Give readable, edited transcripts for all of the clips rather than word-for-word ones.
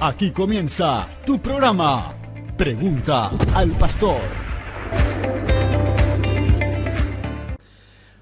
Aquí comienza tu programa, Pregunta al Pastor.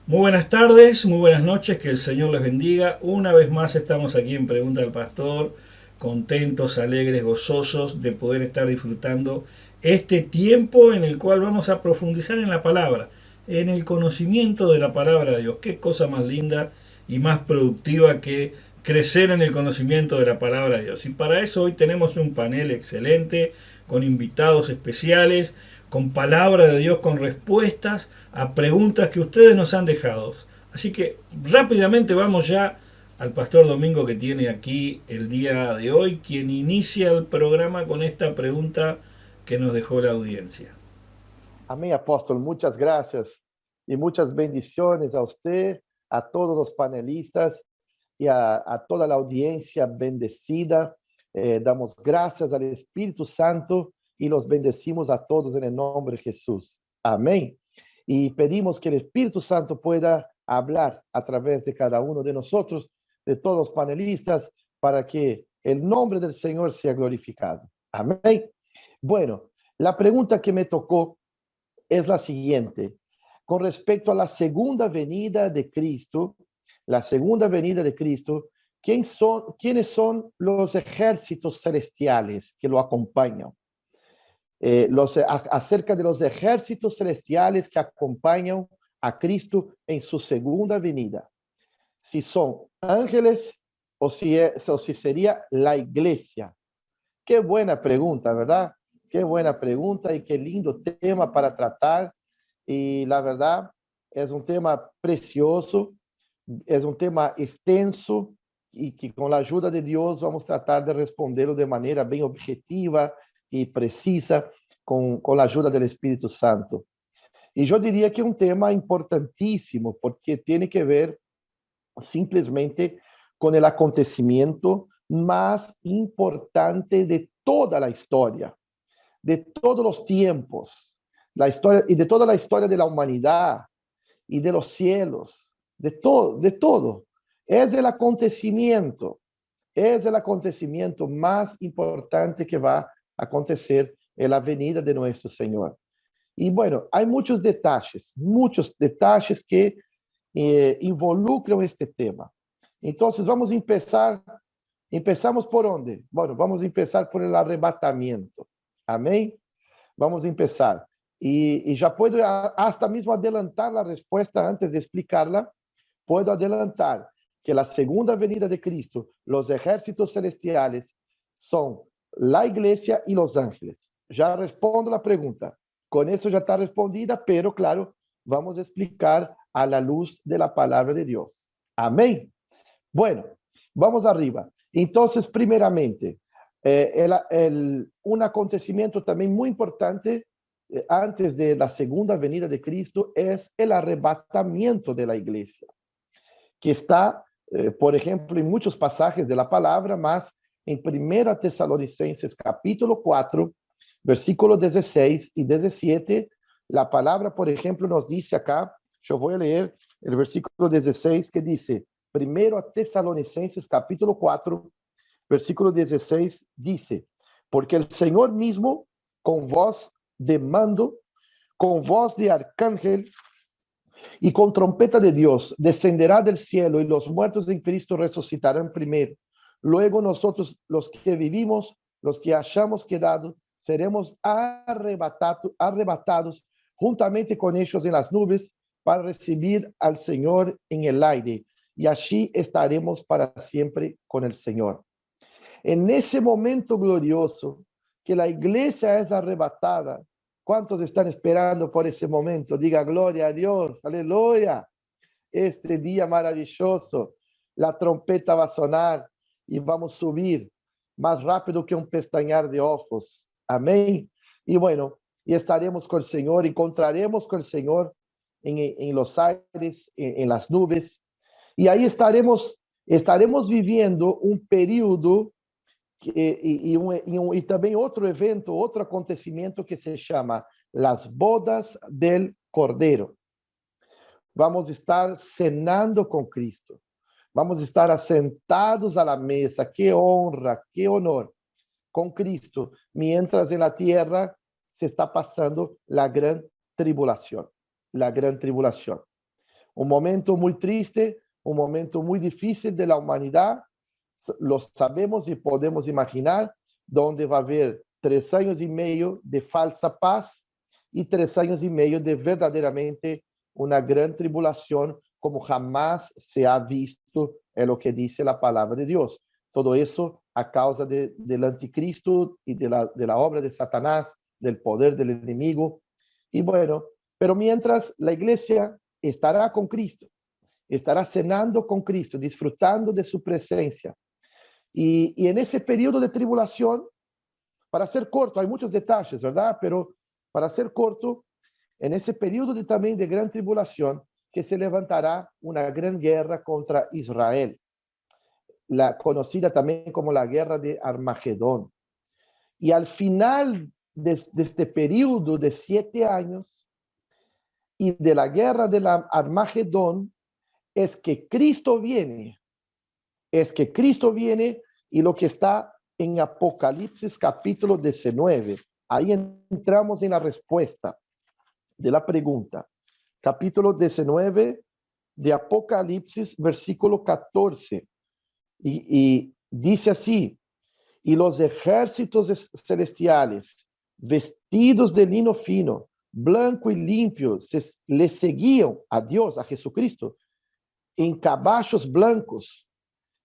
Muy buenas tardes, muy buenas noches, que el Señor les bendiga. Una vez más estamos aquí en Pregunta al Pastor, contentos, alegres, gozosos de poder estar disfrutando este tiempo en el cual vamos a profundizar en la palabra, en el conocimiento de la palabra de Dios. Qué cosa más linda y más productiva que crecer en el conocimiento de la palabra de Dios. Y para eso hoy tenemos un panel excelente, con invitados especiales, con palabra de Dios, con respuestas a preguntas que ustedes nos han dejado. Así que rápidamente vamos ya al Pastor Domingo, que tiene aquí el día de hoy, quien inicia el programa con esta pregunta que nos dejó la audiencia. Amén, apóstol. Muchas gracias y muchas bendiciones a usted, a todos los panelistas y a toda la audiencia bendecida. Damos gracias al Espíritu Santo y los bendecimos a todos en el nombre de Jesús. Amén. Y pedimos que el Espíritu Santo pueda hablar a través de cada uno de nosotros, de todos los panelistas, para que el nombre del Señor sea glorificado. Amén. Bueno, la pregunta que me tocó es la siguiente. Con respecto a la segunda venida de Cristo, ¿quiénes son los ejércitos celestiales que lo acompañan? Acerca de los ejércitos celestiales que acompañan a Cristo en su segunda venida. Si son ángeles o si sería la iglesia. Qué buena pregunta, ¿verdad? Qué buena pregunta y qué lindo tema para tratar. Y la verdad, es un tema precioso, es un tema extenso y que con la ayuda de Dios vamos a tratar de responderlo de manera bien objetiva y precisa con la ayuda del Espíritu Santo. Y yo diría que es un tema importantísimo porque tiene que ver simplesmente con el acontecimiento más importante de toda la historia, de todos los tiempos, la historia y de toda la historia de la humanidad y de los cielos, de todo, de todo. Es el acontecimiento más importante que va a acontecer en la venida de nuestro Señor. Y bueno, hay muchos detalles que involucran este tema. Entonces vamos a empezamos por dónde? Bueno, vamos a empezar por el arrebatamiento. Amén. Vamos a empezar. Y ya puedo hasta mismo adelantar la respuesta antes de explicarla. Puedo adelantar que la segunda venida de Cristo, los ejércitos celestiales, son la iglesia y los ángeles. Ya respondo la pregunta. Con eso ya está respondida, pero claro, vamos a explicar a la luz de la palabra de Dios. Amén. Bueno, vamos arriba. Entonces, primeramente, un acontecimiento también muy importante antes de la segunda venida de Cristo es el arrebatamiento de la iglesia, que está, por ejemplo, en muchos pasajes de la palabra, más en 1 Tesalonicenses capítulo 4, versículo 16 y 17, la palabra, por ejemplo, nos dice acá, yo voy a leer el versículo 16 que dice, 1 Tesalonicenses capítulo 4, versículo 16, dice, porque el Señor mismo, con voz de mando, con voz de arcángel y con trompeta de Dios, descenderá del cielo y los muertos en Cristo resucitarán primero. Luego nosotros, los que vivimos, los que hayamos quedado, seremos arrebatados juntamente con ellos en las nubes para recibir al Señor en el aire. Y allí estaremos para siempre con el Señor. En ese momento glorioso que la iglesia es arrebatada, ¿cuántos están esperando por ese momento? Diga gloria a Dios, aleluya. Este día maravilloso, la trompeta va a sonar y vamos a subir más rápido que un pestañear de ojos. Amén. Y bueno, y estaremos con el Señor, encontraremos con el Señor en los aires, en las nubes. Y ahí estaremos viviendo un periodo y también otro evento, otro acontecimiento que se llama las bodas del Cordero. Vamos a estar cenando con Cristo. Vamos a estar asentados a la mesa. Qué honra, qué honor. con Cristo, mientras en la tierra se está pasando la gran tribulación. La gran tribulación. Un momento muy triste, un momento muy difícil de la humanidad. Lo sabemos y podemos imaginar, donde va a haber 3 años y medio de falsa paz y 3 años y medio de verdaderamente una gran tribulación como jamás se ha visto en lo que dice la palabra de Dios. Todo eso a causa del anticristo y de la obra de Satanás, del poder del enemigo. Y bueno, pero mientras la iglesia estará con Cristo, estará cenando con Cristo, disfrutando de su presencia. Y en ese periodo de tribulación, para ser corto, hay muchos detalles, ¿verdad? Pero para ser corto, en ese periodo también de gran tribulación, que se levantará una gran guerra contra Israel, la conocida también como la guerra de Armagedón. Y al final de este periodo de 7 años y de la guerra de la Armagedón, es que Cristo viene. Es que Cristo viene, y lo que está en Apocalipsis capítulo 19. Ahí entramos en la respuesta de la pregunta. Capítulo 19 de Apocalipsis, versículo 14. Y dice así: y los ejércitos celestiales, vestidos de lino fino, blanco y limpio, le seguían a Dios, a Jesucristo, en caballos blancos.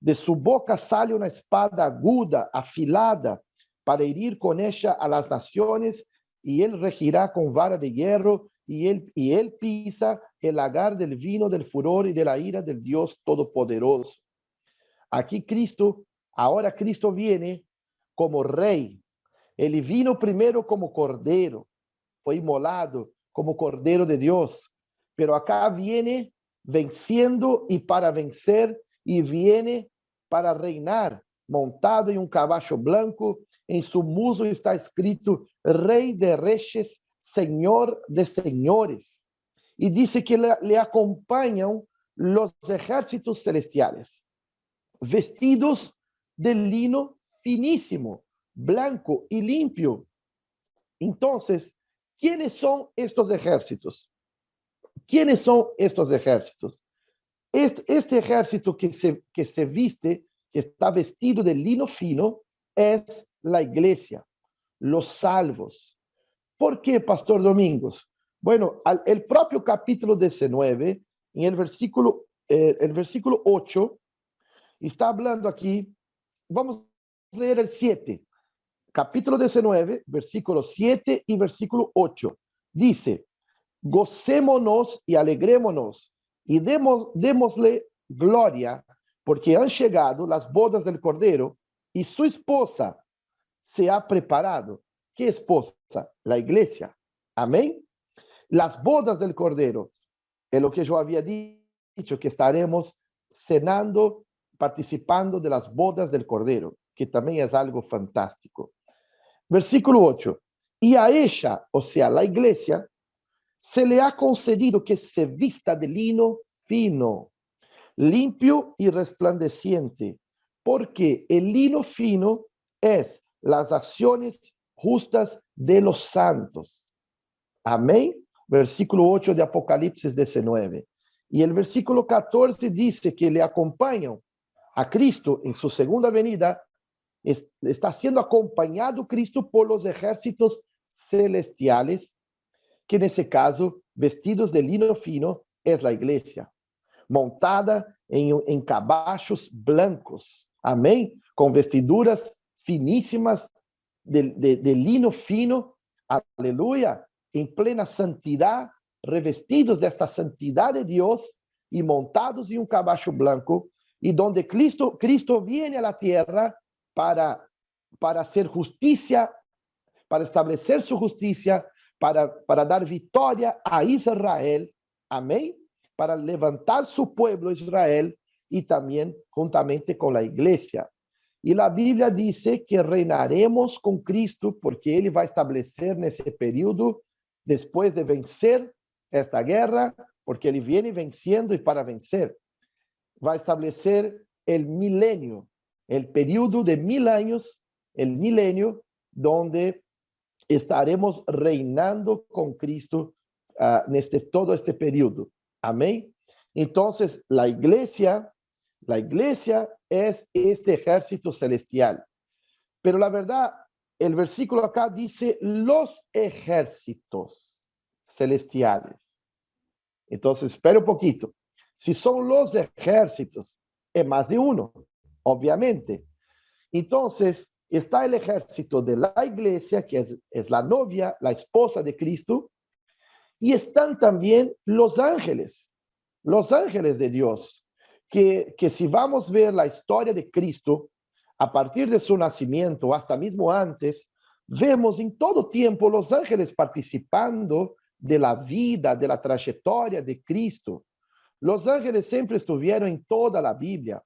De su boca sale una espada aguda, afilada, para herir con ella a las naciones, y él regirá con vara de hierro, y él pisa el lagar del vino del furor y de la ira del Dios Todopoderoso. Aquí Cristo, ahora Cristo viene como rey. Él vino primero como cordero, fue inmolado como cordero de Dios, pero acá viene venciendo y para vencer, y viene para reinar, montado en un caballo blanco. En su muslo está escrito Rey de Reyes, Señor de Señores. Y dice que le acompañan los ejércitos celestiales, vestidos de lino finísimo, blanco y limpio. Entonces, ¿quiénes son estos ejércitos? ¿Quiénes son estos ejércitos? Este ejército que se viste, que está vestido de lino fino, es la iglesia, los salvos. ¿Por qué, Pastor Domingos? Bueno, el propio capítulo 19, en el versículo 8, está hablando aquí. Vamos a leer el 7. Capítulo 19, versículo 7 y versículo 8. Dice: gocémonos y alegrémonos y démosle gloria, porque han llegado las bodas del Cordero y su esposa se ha preparado. ¿Qué esposa? La iglesia. Amén. Las bodas del Cordero, es lo que yo había dicho, que estaremos cenando, participando de las bodas del Cordero, que también es algo fantástico. Versículo 8. Y a ella, o sea, la iglesia, se le ha concedido que se vista de lino fino, limpio y resplandeciente, porque el lino fino es las acciones justas de los santos. Amén. Versículo 8 de Apocalipsis 19. Y el versículo 14 dice que le acompañan a Cristo en su segunda venida. Está siendo acompañado Cristo por los ejércitos celestiales, que en ese caso, vestidos de lino fino, es la iglesia, montada en caballos blancos, amén, con vestiduras finísimas de lino fino, aleluya, en plena santidad, revestidos de esta santidad de Dios y montados en un caballo blanco, y donde Cristo viene a la tierra para hacer justicia, para establecer su justicia, para dar victoria a Israel, amén, para levantar su pueblo Israel, y también juntamente con la iglesia. Y la Biblia dice que reinaremos con Cristo, porque Él va a establecer en ese periodo, después de vencer esta guerra, porque Él viene venciendo y para vencer, va a establecer el milenio, el periodo de 1000 años el milenio, donde estaremos reinando con Cristo en todo este periodo. Amén. Entonces, la iglesia es este ejército celestial. Pero la verdad, el versículo acá dice los ejércitos celestiales. Entonces, espera un poquito. Si son los ejércitos, es más de uno, obviamente. Entonces, está el ejército de la iglesia, que es la novia, la esposa de Cristo, y están también los ángeles de Dios, que si vamos a ver la historia de Cristo, a partir de su nacimiento, hasta mismo antes, vemos en todo tiempo los ángeles participando de la vida, de la trayectoria de Cristo. Los ángeles siempre estuvieron en toda la Biblia,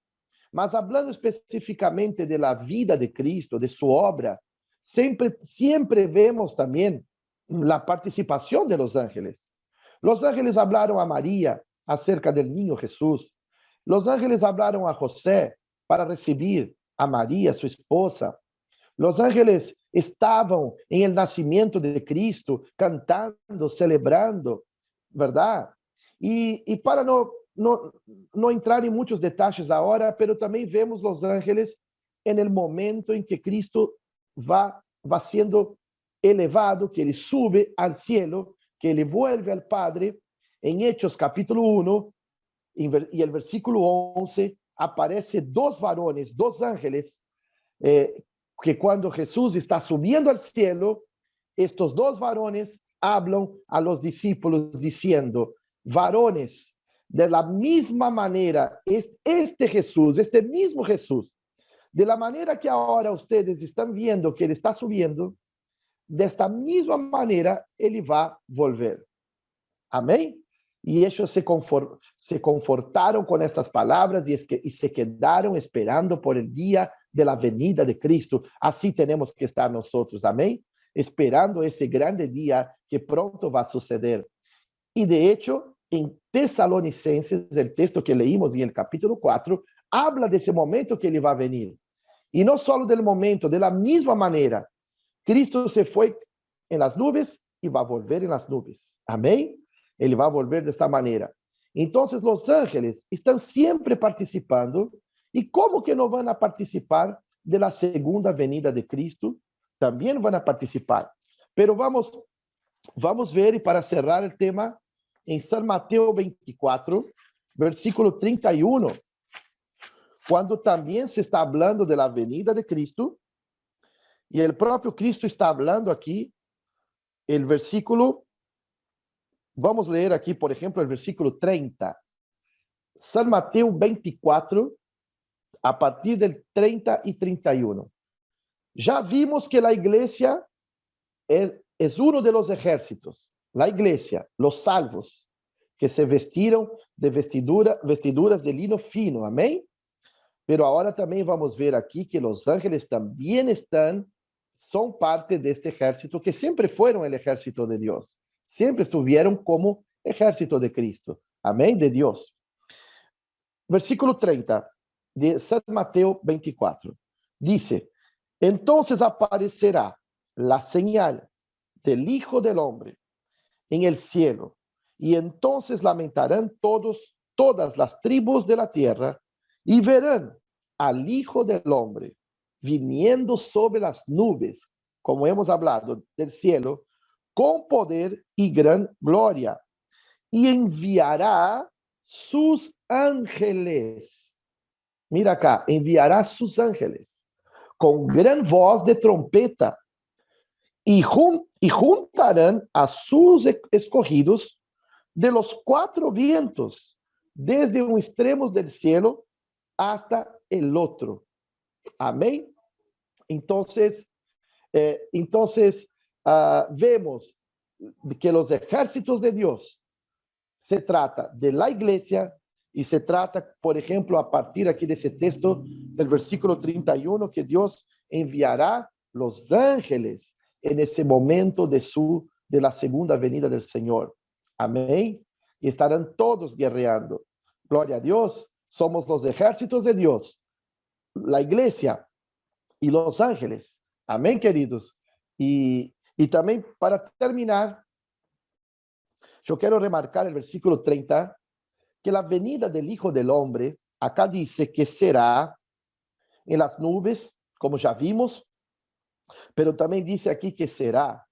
mas hablando específicamente de la vida de Cristo, de su obra, siempre vemos también la participación de los ángeles. Los ángeles hablaron a María acerca del niño Jesús. Los ángeles hablaron a José para recibir a María, su esposa. Los ángeles estaban en el nacimiento de Cristo, cantando, celebrando, ¿verdad? Y para no entrar en muchos detalles ahora, pero también vemos los ángeles en el momento en que Cristo va siendo elevado, que él sube al cielo, que él vuelve al Padre. En Hechos capítulo 1 y el versículo 11 aparece dos varones, dos ángeles, que cuando Jesús está subiendo al cielo, estos dos varones hablan a los discípulos diciendo: varones, de la misma manera, este mismo Jesús, de la manera que ahora ustedes están viendo que él está subiendo, de esta misma manera él va a volver. Amén. Y ellos se confortaron con estas palabras y se quedaron esperando por el día de la venida de Cristo. Así tenemos que estar nosotros, amén, esperando ese grande día que pronto va a suceder. Y de hecho, en Tesalonicenses, el texto que leímos en el capítulo 4, habla de ese momento que él va a venir. Y no solo del momento, de la misma manera, Cristo se fue en las nubes y va a volver en las nubes. Amén. Él va a volver de esta manera. Entonces, los ángeles están siempre participando. ¿Y cómo que no van a participar de la segunda venida de Cristo? También van a participar. Pero vamos a ver, y para cerrar el tema, en San Mateo 24, versículo 31, cuando también se está hablando de la venida de Cristo, y el propio Cristo está hablando aquí, el versículo, vamos a leer aquí, por ejemplo, el versículo 30. San Mateo 24, a partir del 30 y 31. Ya vimos que la iglesia es uno de los ejércitos. La iglesia, los salvos, que se vestieron de vestiduras de lino fino. Amén. Pero ahora también vamos a ver aquí que los ángeles también son parte de este ejército, que siempre fueron el ejército de Dios. Siempre estuvieron como ejército de Cristo. Amén, de Dios. Versículo 30 de San Mateo 24. Dice: entonces aparecerá la señal del Hijo del Hombre en el cielo, y entonces lamentarán todas las tribus de la tierra, y verán al Hijo del Hombre viniendo sobre las nubes, como hemos hablado, del cielo, con poder y gran gloria, y enviará sus ángeles. Mira acá, enviará sus ángeles con gran voz de trompeta, y juntarán a sus escogidos de los cuatro vientos, desde un extremo del cielo hasta el otro. Amén. Entonces, vemos que los ejércitos de Dios se trata de la iglesia, y se trata, por ejemplo, a partir aquí de ese texto del versículo 31, que Dios enviará los ángeles en ese momento de la segunda venida del Señor. Amén. Y estarán todos guerreando. Gloria a Dios. Somos los ejércitos de Dios, la iglesia y los ángeles. Amén, queridos. Y también para terminar, yo quiero remarcar el versículo 30, que la venida del Hijo del Hombre, acá dice que será en las nubes, como ya vimos, pero también dice aquí que será,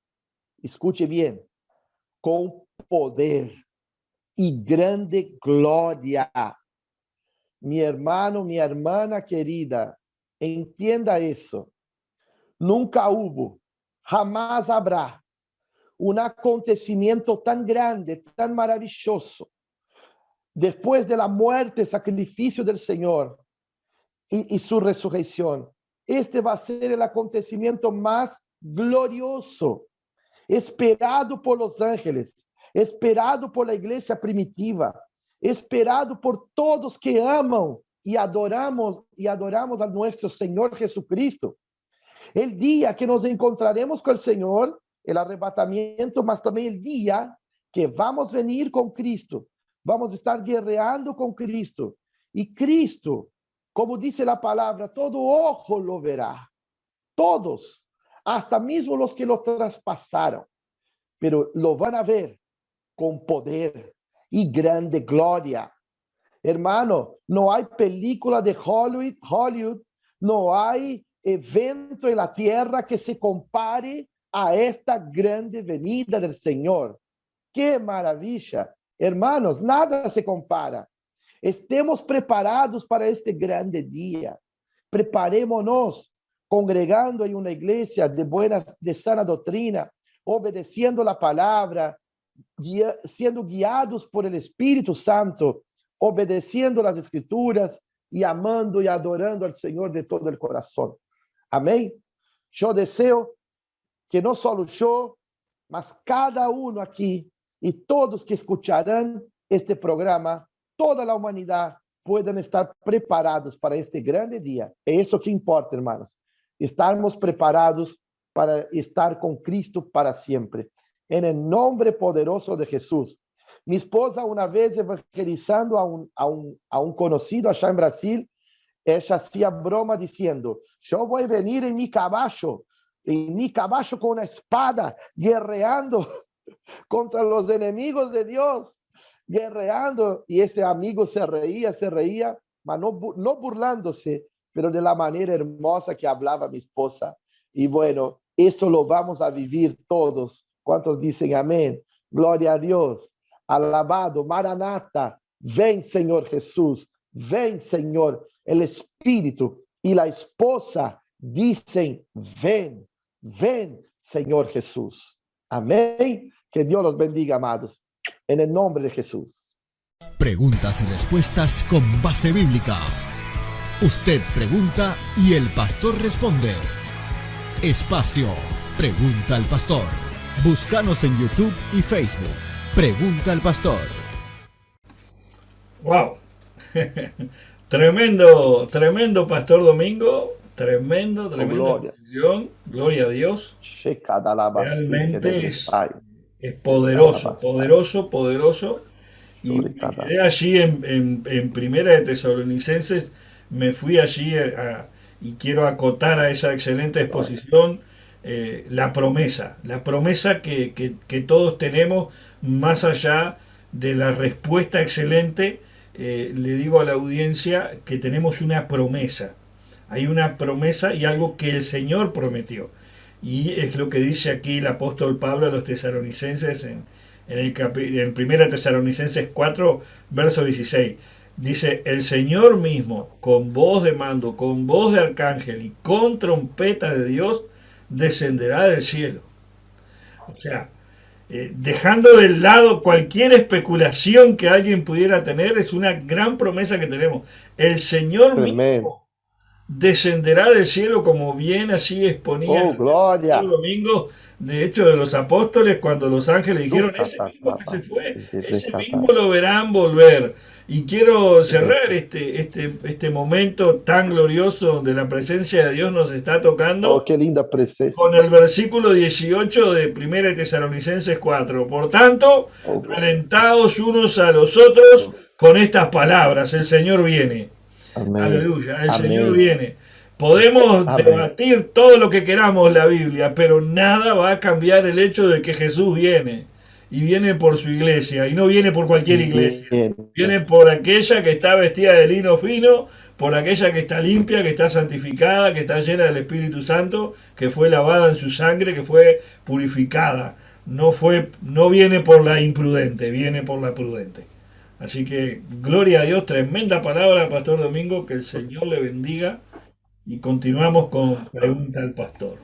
escuche bien, con poder y grande gloria. Mi hermano, mi hermana querida, entienda eso. Nunca hubo, jamás habrá un acontecimiento tan grande, tan maravilloso, después de la muerte, sacrificio del Señor y su resurrección. Este va a ser el acontecimiento más glorioso, esperado por los ángeles, esperado por la iglesia primitiva, esperado por todos que aman y adoramos a nuestro Señor Jesucristo. El día que nos encontraremos con el Señor, el arrebatamiento, mas también el día que vamos a venir con Cristo, vamos a estar guerreando con Cristo. Y Cristo, como dice la palabra, todo ojo lo verá, todos, hasta mismo los que lo traspasaron, pero lo van a ver con poder y grande gloria. Hermano, no hay película de Hollywood, no hay evento en la tierra que se compare a esta grande venida del Señor. ¡Qué maravilla! Hermanos, nada se compara. Estemos preparados para este grande día. Preparémonos congregando en una iglesia de sana doctrina, obedeciendo la palabra, siendo guiados por el Espíritu Santo, obedeciendo las Escrituras y amando y adorando al Señor de todo el corazón. Amén. Yo deseo que no solo yo, mas cada uno aquí y todos que escucharán este programa, toda la humanidad, puedan estar preparados para este grande día. Es eso que importa, hermanos. Estarmos preparados para estar con Cristo para siempre. En el nombre poderoso de Jesús. Mi esposa, una vez evangelizando a un conocido allá en Brasil, ella hacía broma diciendo: yo voy a venir en mi caballo con una espada, guerreando contra los enemigos de Dios, guerreando. Y ese amigo se reía, mas no burlándose, pero de la manera hermosa que hablaba mi esposa. Y bueno, eso lo vamos a vivir todos. ¿Cuántos dicen amén? Gloria a Dios. Alabado, Maranata. Ven, Señor Jesús. Ven, Señor. El Espíritu y la esposa dicen: ven, ven, Señor Jesús. Amén. Que Dios los bendiga, amados. En el nombre de Jesús. Preguntas y respuestas con base bíblica. Usted pregunta y el pastor responde. Espacio Pregunta al Pastor. Búscanos en YouTube y Facebook. Pregunta al Pastor. ¡Wow! Tremendo Pastor Domingo. Tremenda posición. Gloria a Dios. Realmente es poderoso. Y me quedé allí en Primera de Tesalonicenses. Me fui allí y quiero acotar a esa excelente exposición la promesa que todos tenemos, más allá de la respuesta excelente. Le digo a la audiencia que tenemos una promesa. Hay una promesa y algo que el Señor prometió. Y es lo que dice aquí el apóstol Pablo a los tesalonicenses en 1 Tesalonicenses 4, verso 16. Dice: el Señor mismo, con voz de mando, con voz de arcángel y con trompeta de Dios, descenderá del cielo. O sea, dejando de lado cualquier especulación que alguien pudiera tener, es una gran promesa que tenemos. El Señor mismo descenderá del cielo, como bien así exponía el domingo, de hecho, de los apóstoles, cuando los ángeles dijeron: ese mismo que se fue, ese mismo lo verán volver. Y quiero cerrar este momento tan glorioso donde la presencia de Dios nos está tocando. Oh, qué linda presencia. Con el versículo 18 de 1 Tesalonicenses 4. Por tanto, alentados unos a los otros con estas palabras: el Señor viene. Amén. Aleluya, el Señor viene. Podemos Amén. debatir todo lo que queramos la Biblia, pero nada va a cambiar el hecho de que Jesús viene. Y viene por su iglesia, y no viene por cualquier iglesia. Bien. Viene por aquella que está vestida de lino fino, por aquella que está limpia, que está santificada, que está llena del Espíritu Santo, que fue lavada en su sangre, que fue purificada. No viene por la imprudente, viene por la prudente. Así que gloria a Dios, tremenda palabra, Pastor Domingo, que el Señor le bendiga. Y continuamos con Pregunta al Pastor.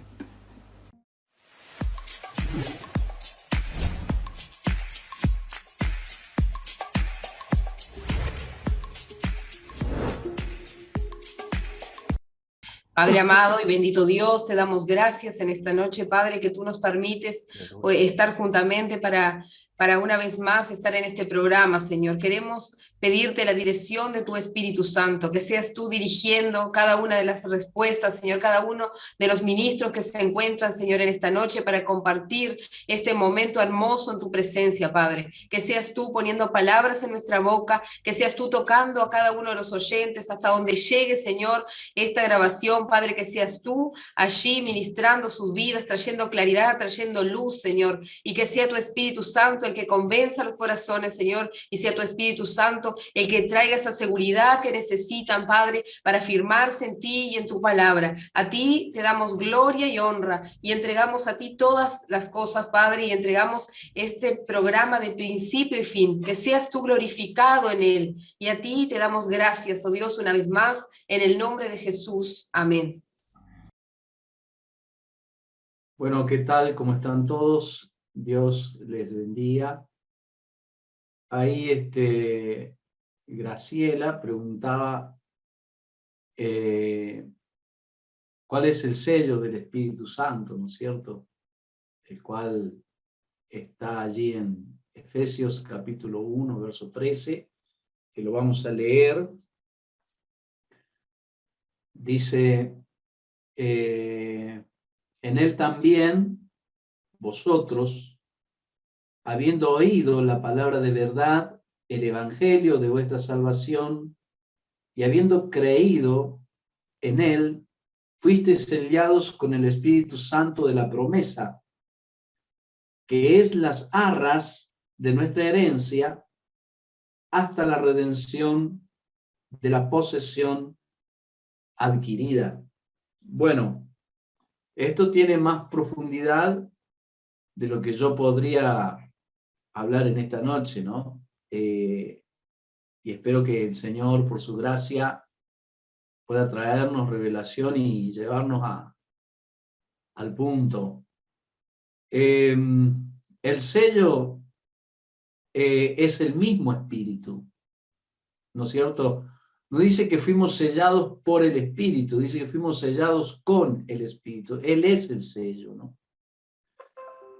Padre amado y bendito Dios, te damos gracias en esta noche, Padre, que tú nos permites estar juntamente para una vez más estar en este programa, Señor. Queremos pedirte la dirección de tu Espíritu Santo, que seas tú dirigiendo cada una de las respuestas, Señor, cada uno de los ministros que se encuentran, Señor, en esta noche para compartir este momento hermoso en tu presencia, Padre. Que seas tú poniendo palabras en nuestra boca, que seas tú tocando a cada uno de los oyentes hasta donde llegue, Señor, esta grabación, Padre, que seas tú allí ministrando sus vidas, trayendo claridad, trayendo luz, Señor, y que sea tu Espíritu Santo el que convenza los corazones, Señor, y sea tu Espíritu Santo el que traiga esa seguridad que necesitan, Padre, para afirmarse en ti y en tu palabra. A ti te damos gloria y honra y entregamos a ti todas las cosas, Padre, y entregamos este programa de principio y fin, que seas tú glorificado en él, y a ti te damos gracias, oh Dios, una vez más, en el nombre de Jesús. Amén. Bueno, ¿qué tal? ¿Cómo están todos? Dios les bendiga. Ahí Graciela preguntaba cuál es el sello del Espíritu Santo, ¿no es cierto? El cual está allí en Efesios capítulo 1, verso 13, que lo vamos a leer. Dice, en él también vosotros, habiendo oído la palabra de verdad, el evangelio de vuestra salvación, y habiendo creído en él, fuisteis sellados con el Espíritu Santo de la promesa, que es las arras de nuestra herencia, hasta la redención de la posesión adquirida. Bueno, esto tiene más profundidad de lo que yo podría hablar en esta noche, ¿no? Y espero que el Señor, por su gracia, pueda traernos revelación y llevarnos al punto. El sello es el mismo Espíritu, ¿no es cierto? No dice que fuimos sellados por el Espíritu, dice que fuimos sellados con el Espíritu. Él es el sello, ¿no?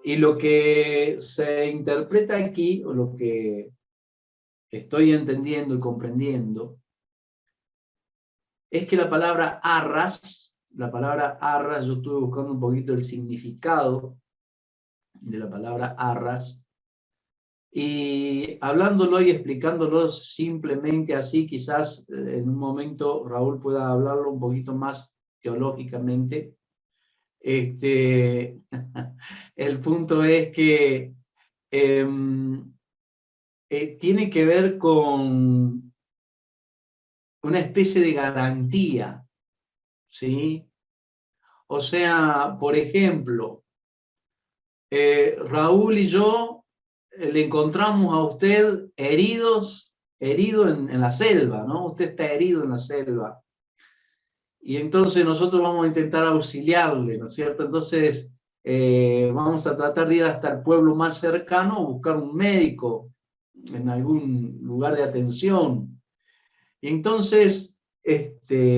Y lo que se interpreta aquí, o lo que estoy entendiendo y comprendiendo, es que la palabra arras, yo estuve buscando un poquito el significado de la palabra arras, y hablándolo y explicándolo simplemente así, quizás en un momento Raúl pueda hablarlo un poquito más teológicamente. El punto es que tiene que ver con una especie de garantía, ¿sí? O sea, por ejemplo, Raúl y yo le encontramos a usted herido en la selva, ¿no? Usted está herido en la selva. Y entonces nosotros vamos a intentar auxiliarle, ¿no es cierto? Entonces vamos a tratar de ir hasta el pueblo más cercano o buscar un médico en algún lugar de atención. Y entonces,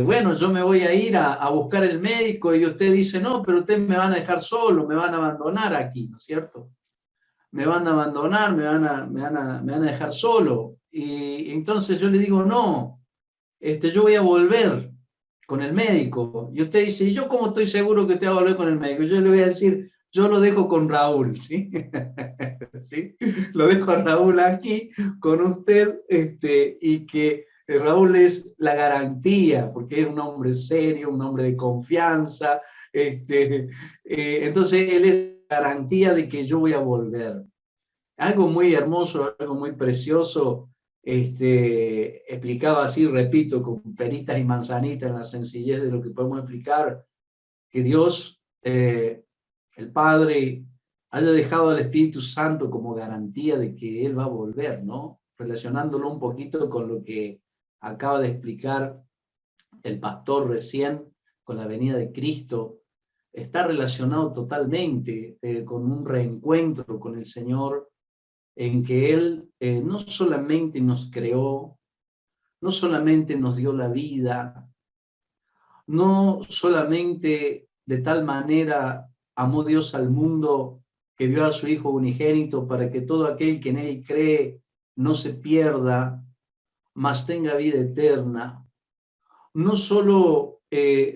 bueno, yo me voy a ir a buscar el médico y usted dice, no, pero ustedes me van a dejar solo, me van a abandonar aquí, ¿no es cierto? Me van a abandonar, me van a dejar solo. Y entonces yo le digo, no, yo voy a volver con el médico. Y usted dice, ¿y yo cómo estoy seguro que usted va a volver con el médico? Yo le voy a decir, yo lo dejo con Raúl, ¿sí? ¿Sí? Lo dejo a Raúl aquí con usted, y que Raúl es la garantía, porque es un hombre serio, un hombre de confianza. Entonces él es garantía de que yo voy a volver. Algo muy hermoso, algo muy precioso, explicado así, repito, con peritas y manzanitas en la sencillez de lo que podemos explicar, que Dios, el Padre, haya dejado al Espíritu Santo como garantía de que Él va a volver, ¿no? Relacionándolo un poquito con lo que acaba de explicar el pastor recién, con la venida de Cristo, está relacionado totalmente con un reencuentro con el Señor, en que Él no solamente nos creó, no solamente nos dio la vida, no solamente de tal manera amó Dios al mundo que dio a su Hijo unigénito para que todo aquel que en Él cree no se pierda, mas tenga vida eterna. No solo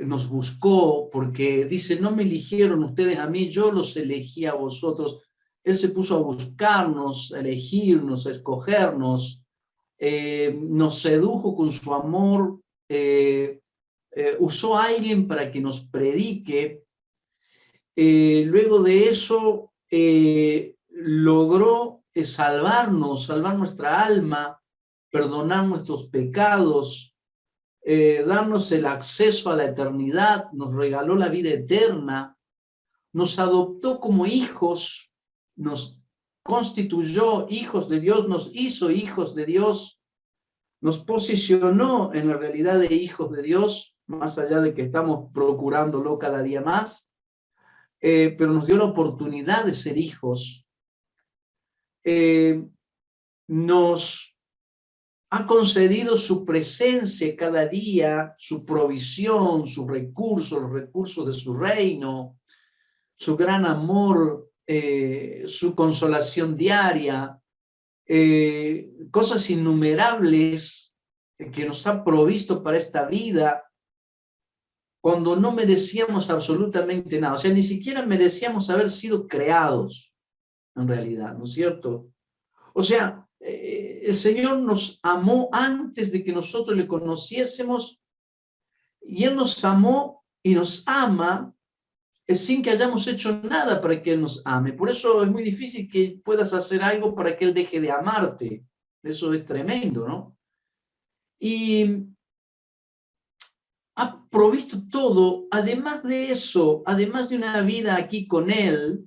nos buscó, porque dice, no me eligieron ustedes a mí, yo los elegí a vosotros. Él se puso a buscarnos, a elegirnos, a escogernos, nos sedujo con su amor, usó a alguien para que nos predique. Luego de eso, logró salvar nuestra alma, perdonar nuestros pecados, darnos el acceso a la eternidad, nos regaló la vida eterna, nos adoptó como hijos, nos constituyó hijos de Dios, nos hizo hijos de Dios, nos posicionó en la realidad de hijos de Dios, más allá de que estamos procurándolo cada día más, pero nos dio la oportunidad de ser hijos. Nos ha concedido su presencia cada día, su provisión, sus recursos, los recursos de su reino, su gran amor, su consolación diaria, cosas innumerables que nos ha provisto para esta vida cuando no merecíamos absolutamente nada. O sea, ni siquiera merecíamos haber sido creados, en realidad, ¿no es cierto? O sea, el Señor nos amó antes de que nosotros le conociésemos, y Él nos amó y nos ama sin que hayamos hecho nada para que Él nos ame. Por eso es muy difícil que puedas hacer algo para que Él deje de amarte. Eso es tremendo, ¿no? Y ha provisto todo. Además de eso, además de una vida aquí con Él,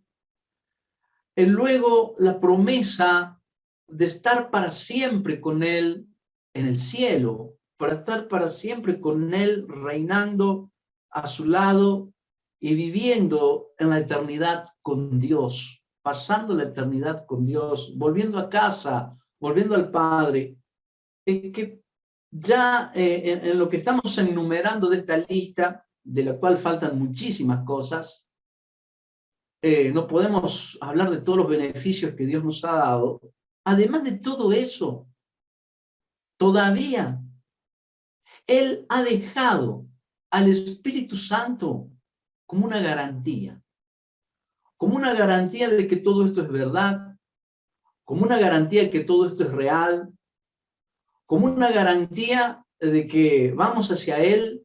luego la promesa de estar para siempre con Él en el cielo, para estar para siempre con Él reinando a su lado y viviendo en la eternidad con Dios, pasando la eternidad con Dios, volviendo a casa, volviendo al Padre, que ya en lo que estamos enumerando de esta lista, de la cual faltan muchísimas cosas, no podemos hablar de todos los beneficios que Dios nos ha dado. Además de todo eso, todavía Él ha dejado al Espíritu Santo como una garantía de que todo esto es verdad, como una garantía de que todo esto es real, como una garantía de que vamos hacia Él,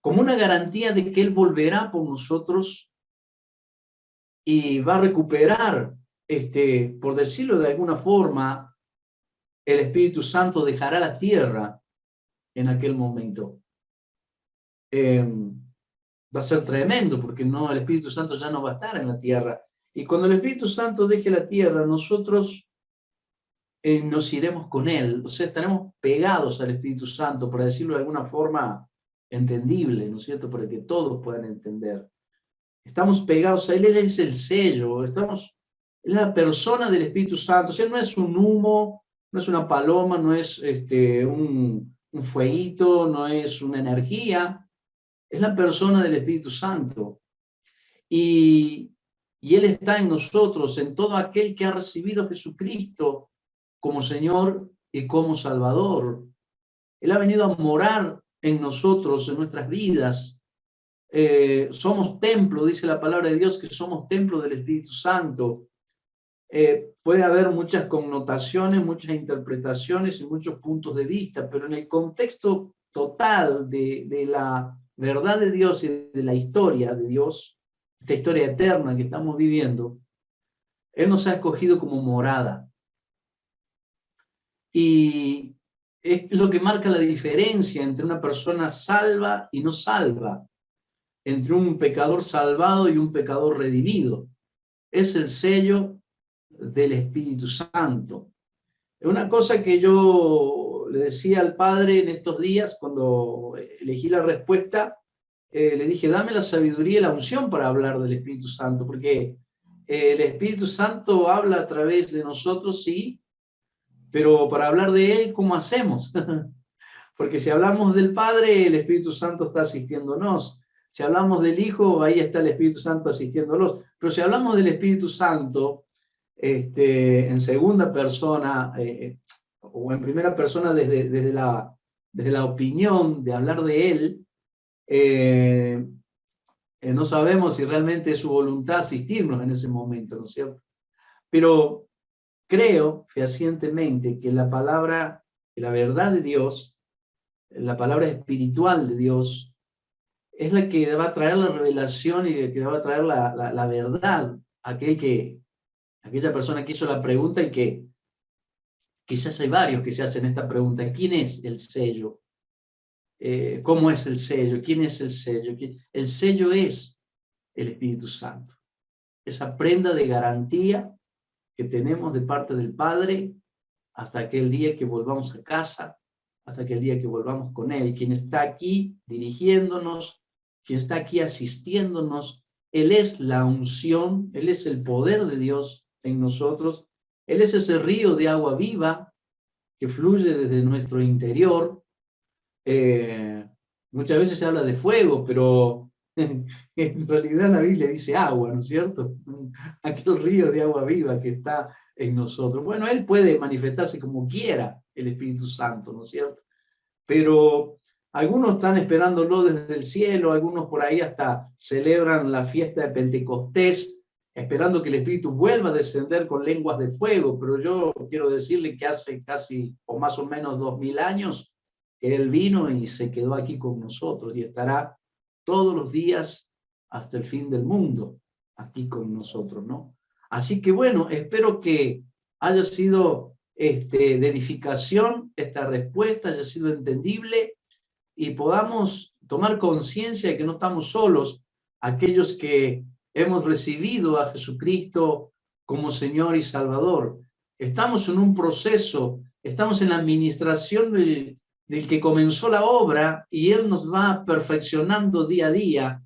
como una garantía de que Él volverá por nosotros y va a recuperar, por decirlo de alguna forma, el Espíritu Santo dejará la tierra en aquel momento. Va a ser tremendo, porque no, el Espíritu Santo ya no va a estar en la tierra. Y cuando el Espíritu Santo deje la tierra, nosotros nos iremos con Él. O sea, estaremos pegados al Espíritu Santo, para decirlo de alguna forma entendible, ¿no es cierto? Para que todos puedan entender. Estamos pegados a Él, Él es el sello, es la persona del Espíritu Santo. O sea, no es un humo, no es una paloma, no es un fueguito, no es una energía, es la persona del Espíritu Santo. Y Él está en nosotros, en todo aquel que ha recibido a Jesucristo como Señor y como Salvador. Él ha venido a morar en nosotros, en nuestras vidas. Somos templo, dice la palabra de Dios, que somos templo del Espíritu Santo. puede haber muchas connotaciones, muchas interpretaciones y muchos puntos de vista, pero en el contexto total de la verdad de Dios y de la historia de Dios, esta historia eterna que estamos viviendo, Él nos ha escogido como morada. Y es lo que marca la diferencia entre una persona salva y no salva, entre un pecador salvado y un pecador redimido. Es el sello del Espíritu Santo. Una cosa que yo le decía al Padre en estos días, cuando elegí la respuesta, le dije, dame la sabiduría y la unción para hablar del Espíritu Santo, porque el Espíritu Santo habla a través de nosotros, sí, pero para hablar de Él, ¿cómo hacemos? Porque si hablamos del Padre, el Espíritu Santo está asistiéndonos. Si hablamos del Hijo, ahí está el Espíritu Santo asistiéndolos. Pero si hablamos del Espíritu Santo, en segunda persona, o en primera persona desde la opinión de hablar de Él, no sabemos si realmente es su voluntad asistirnos en ese momento, ¿no es cierto? Pero creo fehacientemente que la palabra, la verdad de Dios, la palabra espiritual de Dios, es la que va a traer la revelación y que va a traer la verdad a aquella persona que hizo la pregunta, y que quizás hay varios que se hacen esta pregunta: ¿quién es el sello? ¿Cómo es el sello? ¿Quién es el sello? El sello es el Espíritu Santo, esa prenda de garantía que tenemos de parte del Padre hasta aquel día que volvamos a casa, hasta aquel día que volvamos con Él. Quien está aquí dirigiéndonos, quien está aquí asistiéndonos, Él es la unción, Él es el poder de Dios en nosotros, Él es ese río de agua viva que fluye desde nuestro interior. Muchas veces se habla de fuego, pero en realidad la Biblia dice agua, ¿no es cierto? Aquel río de agua viva que está en nosotros. Bueno, Él puede manifestarse como quiera, el Espíritu Santo, ¿no es cierto? Pero algunos están esperándolo desde el cielo, algunos por ahí hasta celebran la fiesta de Pentecostés, esperando que el Espíritu vuelva a descender con lenguas de fuego, pero yo quiero decirle que hace casi, o más o menos 2000 años, Él vino y se quedó aquí con nosotros y estará todos los días hasta el fin del mundo aquí con nosotros, ¿no? Así que bueno, espero que haya sido de edificación esta respuesta, haya sido entendible y podamos tomar conciencia de que no estamos solos, aquellos que hemos recibido a Jesucristo como Señor y Salvador. Estamos en un proceso, estamos en la administración del que comenzó la obra, y Él nos va perfeccionando día a día.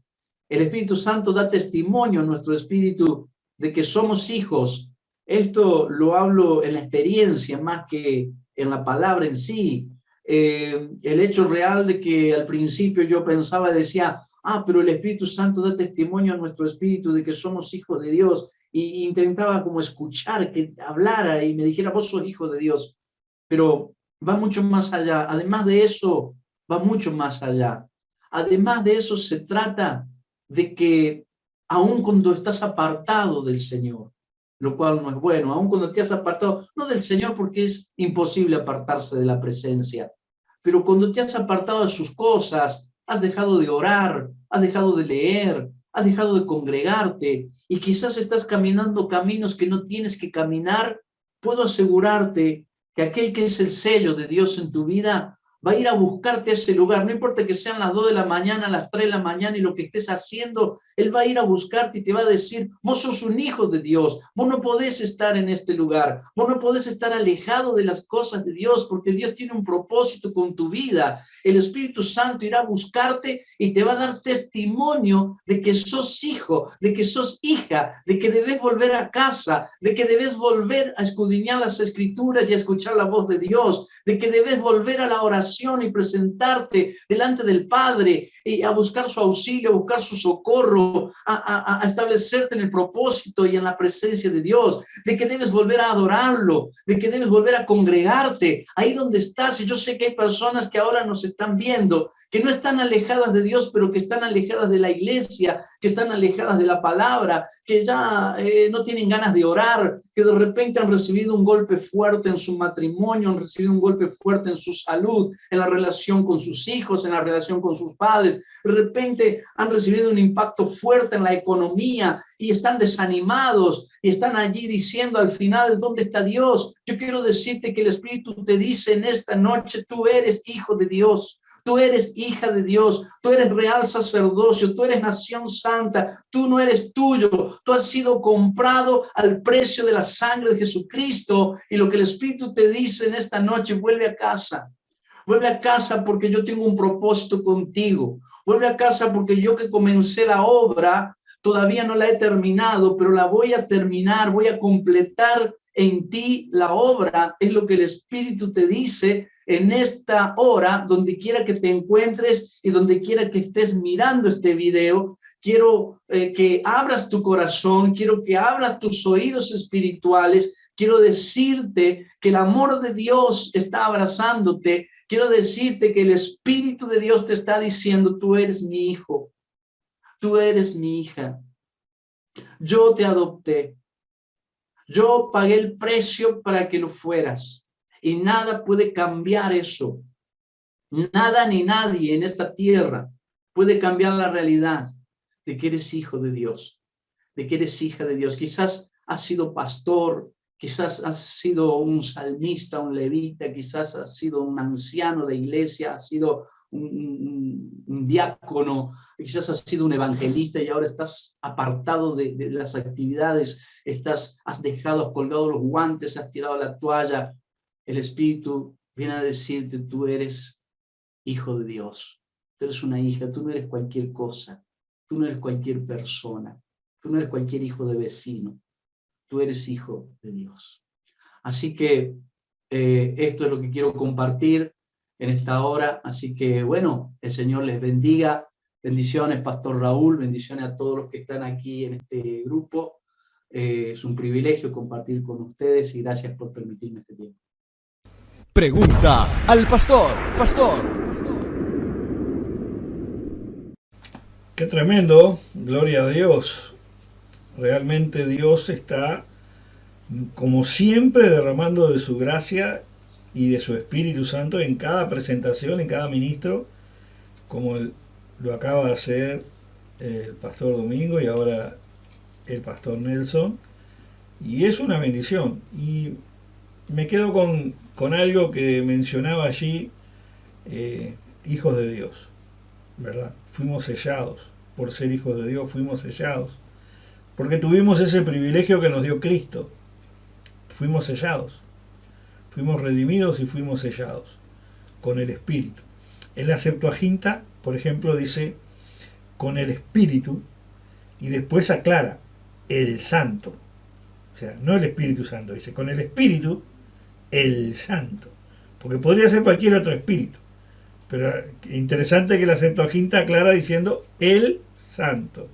El Espíritu Santo da testimonio a nuestro espíritu de que somos hijos. Esto lo hablo en la experiencia más que en la palabra en sí. El hecho real de que al principio yo pensaba y decía, pero el Espíritu Santo da testimonio a nuestro espíritu de que somos hijos de Dios, y intentaba como escuchar que hablara y me dijera, vos sos hijo de Dios, pero va mucho más allá. Además de eso, va mucho más allá. Además de eso, se trata de que aun cuando estás apartado del Señor, lo cual no es bueno, aun cuando te has apartado, no del Señor porque es imposible apartarse de la presencia, pero cuando te has apartado de sus cosas, has dejado de orar, has dejado de leer, has dejado de congregarte, y quizás estás caminando caminos que no tienes que caminar, puedo asegurarte que aquel que es el sello de Dios en tu vida va a ir a buscarte a ese lugar. No importa que sean las 2 de la mañana, las 3 de la mañana y lo que estés haciendo, Él va a ir a buscarte y te va a decir, vos sos un hijo de Dios, vos no podés estar en este lugar, vos no podés estar alejado de las cosas de Dios, porque Dios tiene un propósito con tu vida. El Espíritu Santo irá a buscarte y te va a dar testimonio de que sos hijo, de que sos hija, de que debes volver a casa, de que debes volver a escudriñar las Escrituras y a escuchar la voz de Dios, de que debes volver a la oración, oración y presentarte delante del Padre y a buscar su auxilio, a buscar su socorro, a establecerte en el propósito y en la presencia de Dios, de que debes volver a adorarlo, de que debes volver a congregarte ahí donde estás. Y yo sé que hay personas que ahora nos están viendo, que no están alejadas de Dios, pero que están alejadas de la iglesia, que están alejadas de la palabra, que ya no tienen ganas de orar, que de repente han recibido un golpe fuerte en su matrimonio, han recibido un golpe fuerte en su salud, en la relación con sus hijos, en la relación con sus padres. De repente han recibido un impacto fuerte en la economía y están desanimados y están allí diciendo al final, ¿dónde está Dios? Yo quiero decirte que el Espíritu te dice en esta noche, tú eres hijo de Dios. Tú eres hija de Dios, tú eres real sacerdocio, tú eres nación santa, tú no eres tuyo, tú has sido comprado al precio de la sangre de Jesucristo. Y lo que el Espíritu te dice en esta noche, vuelve a casa porque yo tengo un propósito contigo, vuelve a casa porque yo que comencé la obra, todavía no la he terminado, pero la voy a terminar, voy a completar en ti la obra. Es lo que el Espíritu te dice en esta hora, donde quiera que te encuentres y donde quiera que estés mirando este video. Quiero que abras tu corazón, quiero que abras tus oídos espirituales. Quiero decirte que el amor de Dios está abrazándote. Quiero decirte que el Espíritu de Dios te está diciendo, tú eres mi hijo, tú eres mi hija. Yo te adopté. Yo pagué el precio para que lo fueras. Y nada puede cambiar eso. Nada ni nadie en esta tierra puede cambiar la realidad de que eres hijo de Dios, de que eres hija de Dios. Quizás has sido pastor, quizás has sido un salmista, un levita, quizás has sido un anciano de iglesia, has sido un diácono, quizás has sido un evangelista y ahora estás apartado de las actividades, has dejado colgados los guantes, has tirado la toalla. El Espíritu viene a decirte, tú eres hijo de Dios, tú eres una hija, tú no eres cualquier cosa, tú no eres cualquier persona, tú no eres cualquier hijo de vecino, tú eres hijo de Dios. Así que esto es lo que quiero compartir en esta hora. Así que bueno, el Señor les bendiga. Bendiciones, Pastor Raúl, bendiciones a todos los que están aquí en este grupo. Es un privilegio compartir con ustedes y gracias por permitirme este tiempo. Pregunta al pastor. Qué tremendo, gloria a Dios. Realmente Dios está, como siempre, derramando de su gracia y de su Espíritu Santo en cada presentación, en cada ministro, como lo acaba de hacer el pastor Domingo y ahora el pastor Nelson. Y es una bendición. Y me quedo con algo que mencionaba allí, hijos de Dios, ¿verdad? Fuimos sellados, por ser hijos de Dios fuimos sellados, porque tuvimos ese privilegio que nos dio Cristo. Fuimos sellados, fuimos redimidos y fuimos sellados con el Espíritu. En la Septuaginta, por ejemplo, dice con el Espíritu y después aclara el Santo. O sea, no el Espíritu Santo, dice con el Espíritu el Santo, porque podría ser cualquier otro espíritu, pero interesante que la Septuaginta aclara diciendo el Santo.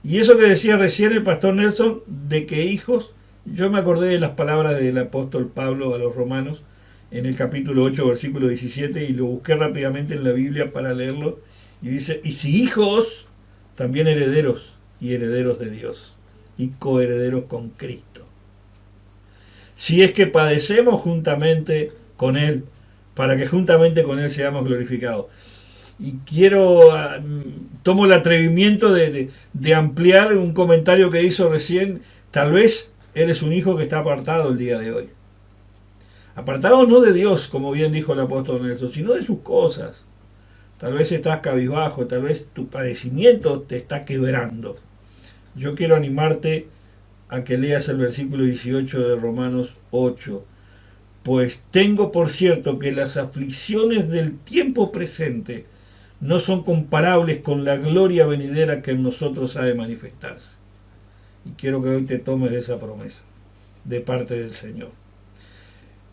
Y eso que decía recién el pastor Nelson, de que hijos, yo me acordé de las palabras del apóstol Pablo a los romanos, en el capítulo 8, versículo 17, y lo busqué rápidamente en la Biblia para leerlo, y dice, y si hijos, también herederos, y herederos de Dios, y coherederos con Cristo. Si es que padecemos juntamente con Él, para que juntamente con Él seamos glorificados. Y tomo el atrevimiento de ampliar un comentario que hizo recién. Tal vez eres un hijo que está apartado el día de hoy. Apartado no de Dios, como bien dijo el apóstol Nelson, sino de sus cosas. Tal vez estás cabizbajo, tal vez tu padecimiento te está quebrando. Yo quiero animarte a que leas el versículo 18 de Romanos 8. Pues tengo por cierto que las aflicciones del tiempo presente no son comparables con la gloria venidera que en nosotros ha de manifestarse. Y quiero que hoy te tomes de esa promesa de parte del Señor.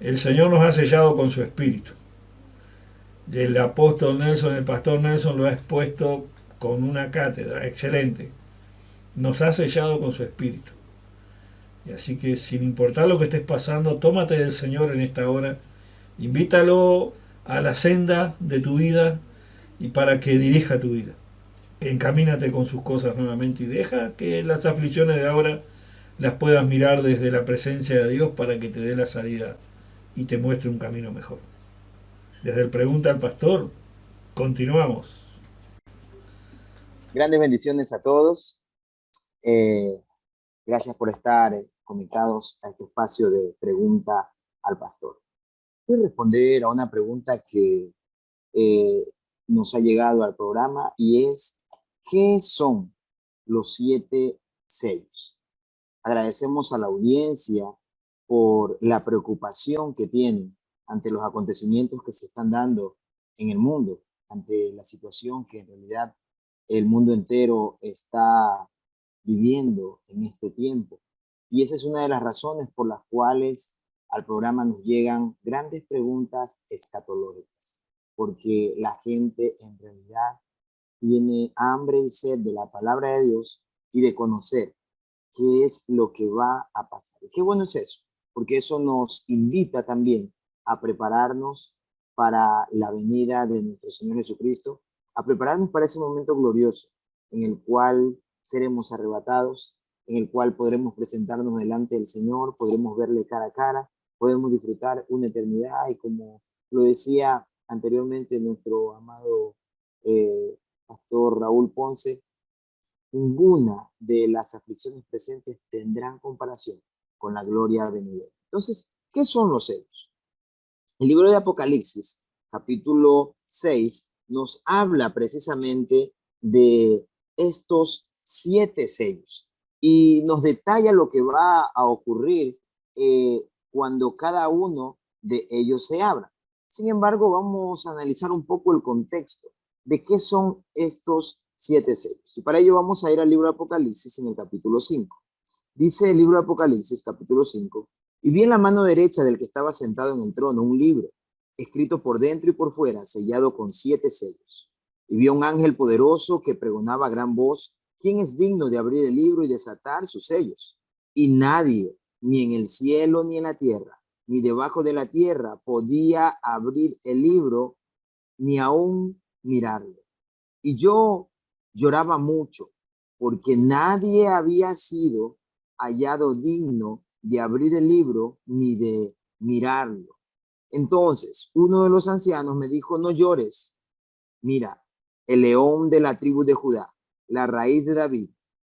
El Señor nos ha sellado con su Espíritu. El apóstol Nelson, el pastor Nelson lo ha expuesto con una cátedra excelente. Nos ha sellado con su espíritu. Y así que sin importar lo que estés pasando, tómate del Señor en esta hora, invítalo a la senda de tu vida y para que dirija tu vida. Encamínate con sus cosas nuevamente y deja que las aflicciones de ahora las puedas mirar desde la presencia de Dios para que te dé la salida y te muestre un camino mejor. Desde el Pregunta al Pastor, continuamos. Grandes bendiciones a todos. Gracias por estar conectados a este espacio de Pregunta al Pastor. Quiero responder a una pregunta que nos ha llegado al programa y es: ¿qué son los 7 sellos? Agradecemos a la audiencia por la preocupación que tienen ante los acontecimientos que se están dando en el mundo, ante la situación que en realidad el mundo entero está viviendo en este tiempo. Y esa es una de las razones por las cuales al programa nos llegan grandes preguntas escatológicas, porque la gente en realidad tiene hambre y sed de la palabra de Dios y de conocer qué es lo que va a pasar. Y qué bueno es eso, porque eso nos invita también a prepararnos para la venida de nuestro Señor Jesucristo, a prepararnos para ese momento glorioso en el cual seremos arrebatados, en el cual podremos presentarnos delante del Señor, podremos verle cara a cara, podemos disfrutar una eternidad y, como lo decía anteriormente nuestro amado pastor Raúl Ponce, ninguna de las aflicciones presentes tendrán comparación con la gloria venidera. Entonces, ¿qué son los sellos? El libro de Apocalipsis, capítulo 6, nos habla precisamente de estos 7 sellos y nos detalla lo que va a ocurrir cuando cada uno de ellos se abra. Sin embargo, vamos a analizar un poco el contexto de qué son estos 7 sellos. Y para ello vamos a ir al libro de Apocalipsis en el capítulo 5. Dice el libro de Apocalipsis, capítulo 5, y vi en la mano derecha del que estaba sentado en el trono un libro, escrito por dentro y por fuera, sellado con 7 sellos. Y vi a un ángel poderoso que pregonaba a gran voz: ¿quién es digno de abrir el libro y desatar sus sellos? Y nadie, ni en el cielo, ni en la tierra, ni debajo de la tierra, podía abrir el libro, ni aún mirarlo. Y yo lloraba mucho, porque nadie había sido hallado digno de abrir el libro ni de mirarlo. Entonces uno de los ancianos me dijo: no llores, mira, el león de la tribu de Judá, la raíz de David,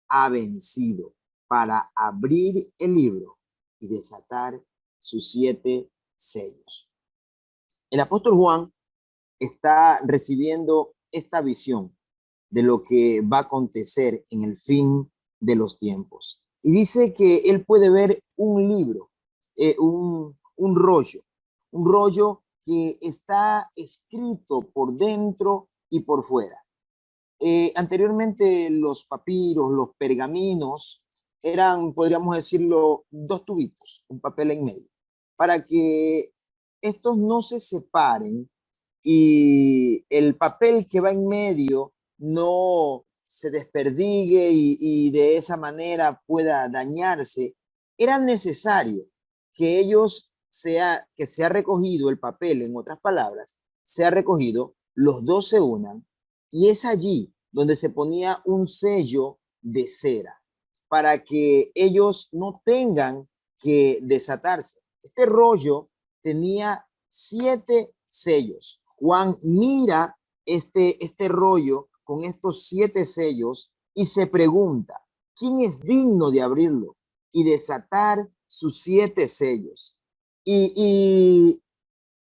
ha vencido para abrir el libro y desatar sus 7 sellos. El apóstol Juan está recibiendo esta visión de lo que va a acontecer en el fin de los tiempos. Y dice que él puede ver un libro, un rollo que está escrito por dentro y por fuera. Anteriormente los papiros, los pergaminos, eran, podríamos decirlo, 2 tubitos, un papel en medio, para que estos no se separen y el papel que va en medio no se desperdigue y de esa manera pueda dañarse. Era necesario que que sea recogido el papel, en otras palabras, sea recogido, los 2 se unan, y es allí donde se ponía un sello de cera para que ellos no tengan que desatarse. Este rollo tenía 7 sellos. Juan mira este rollo con estos 7 sellos y se pregunta: ¿quién es digno de abrirlo y desatar sus 7 sellos? Y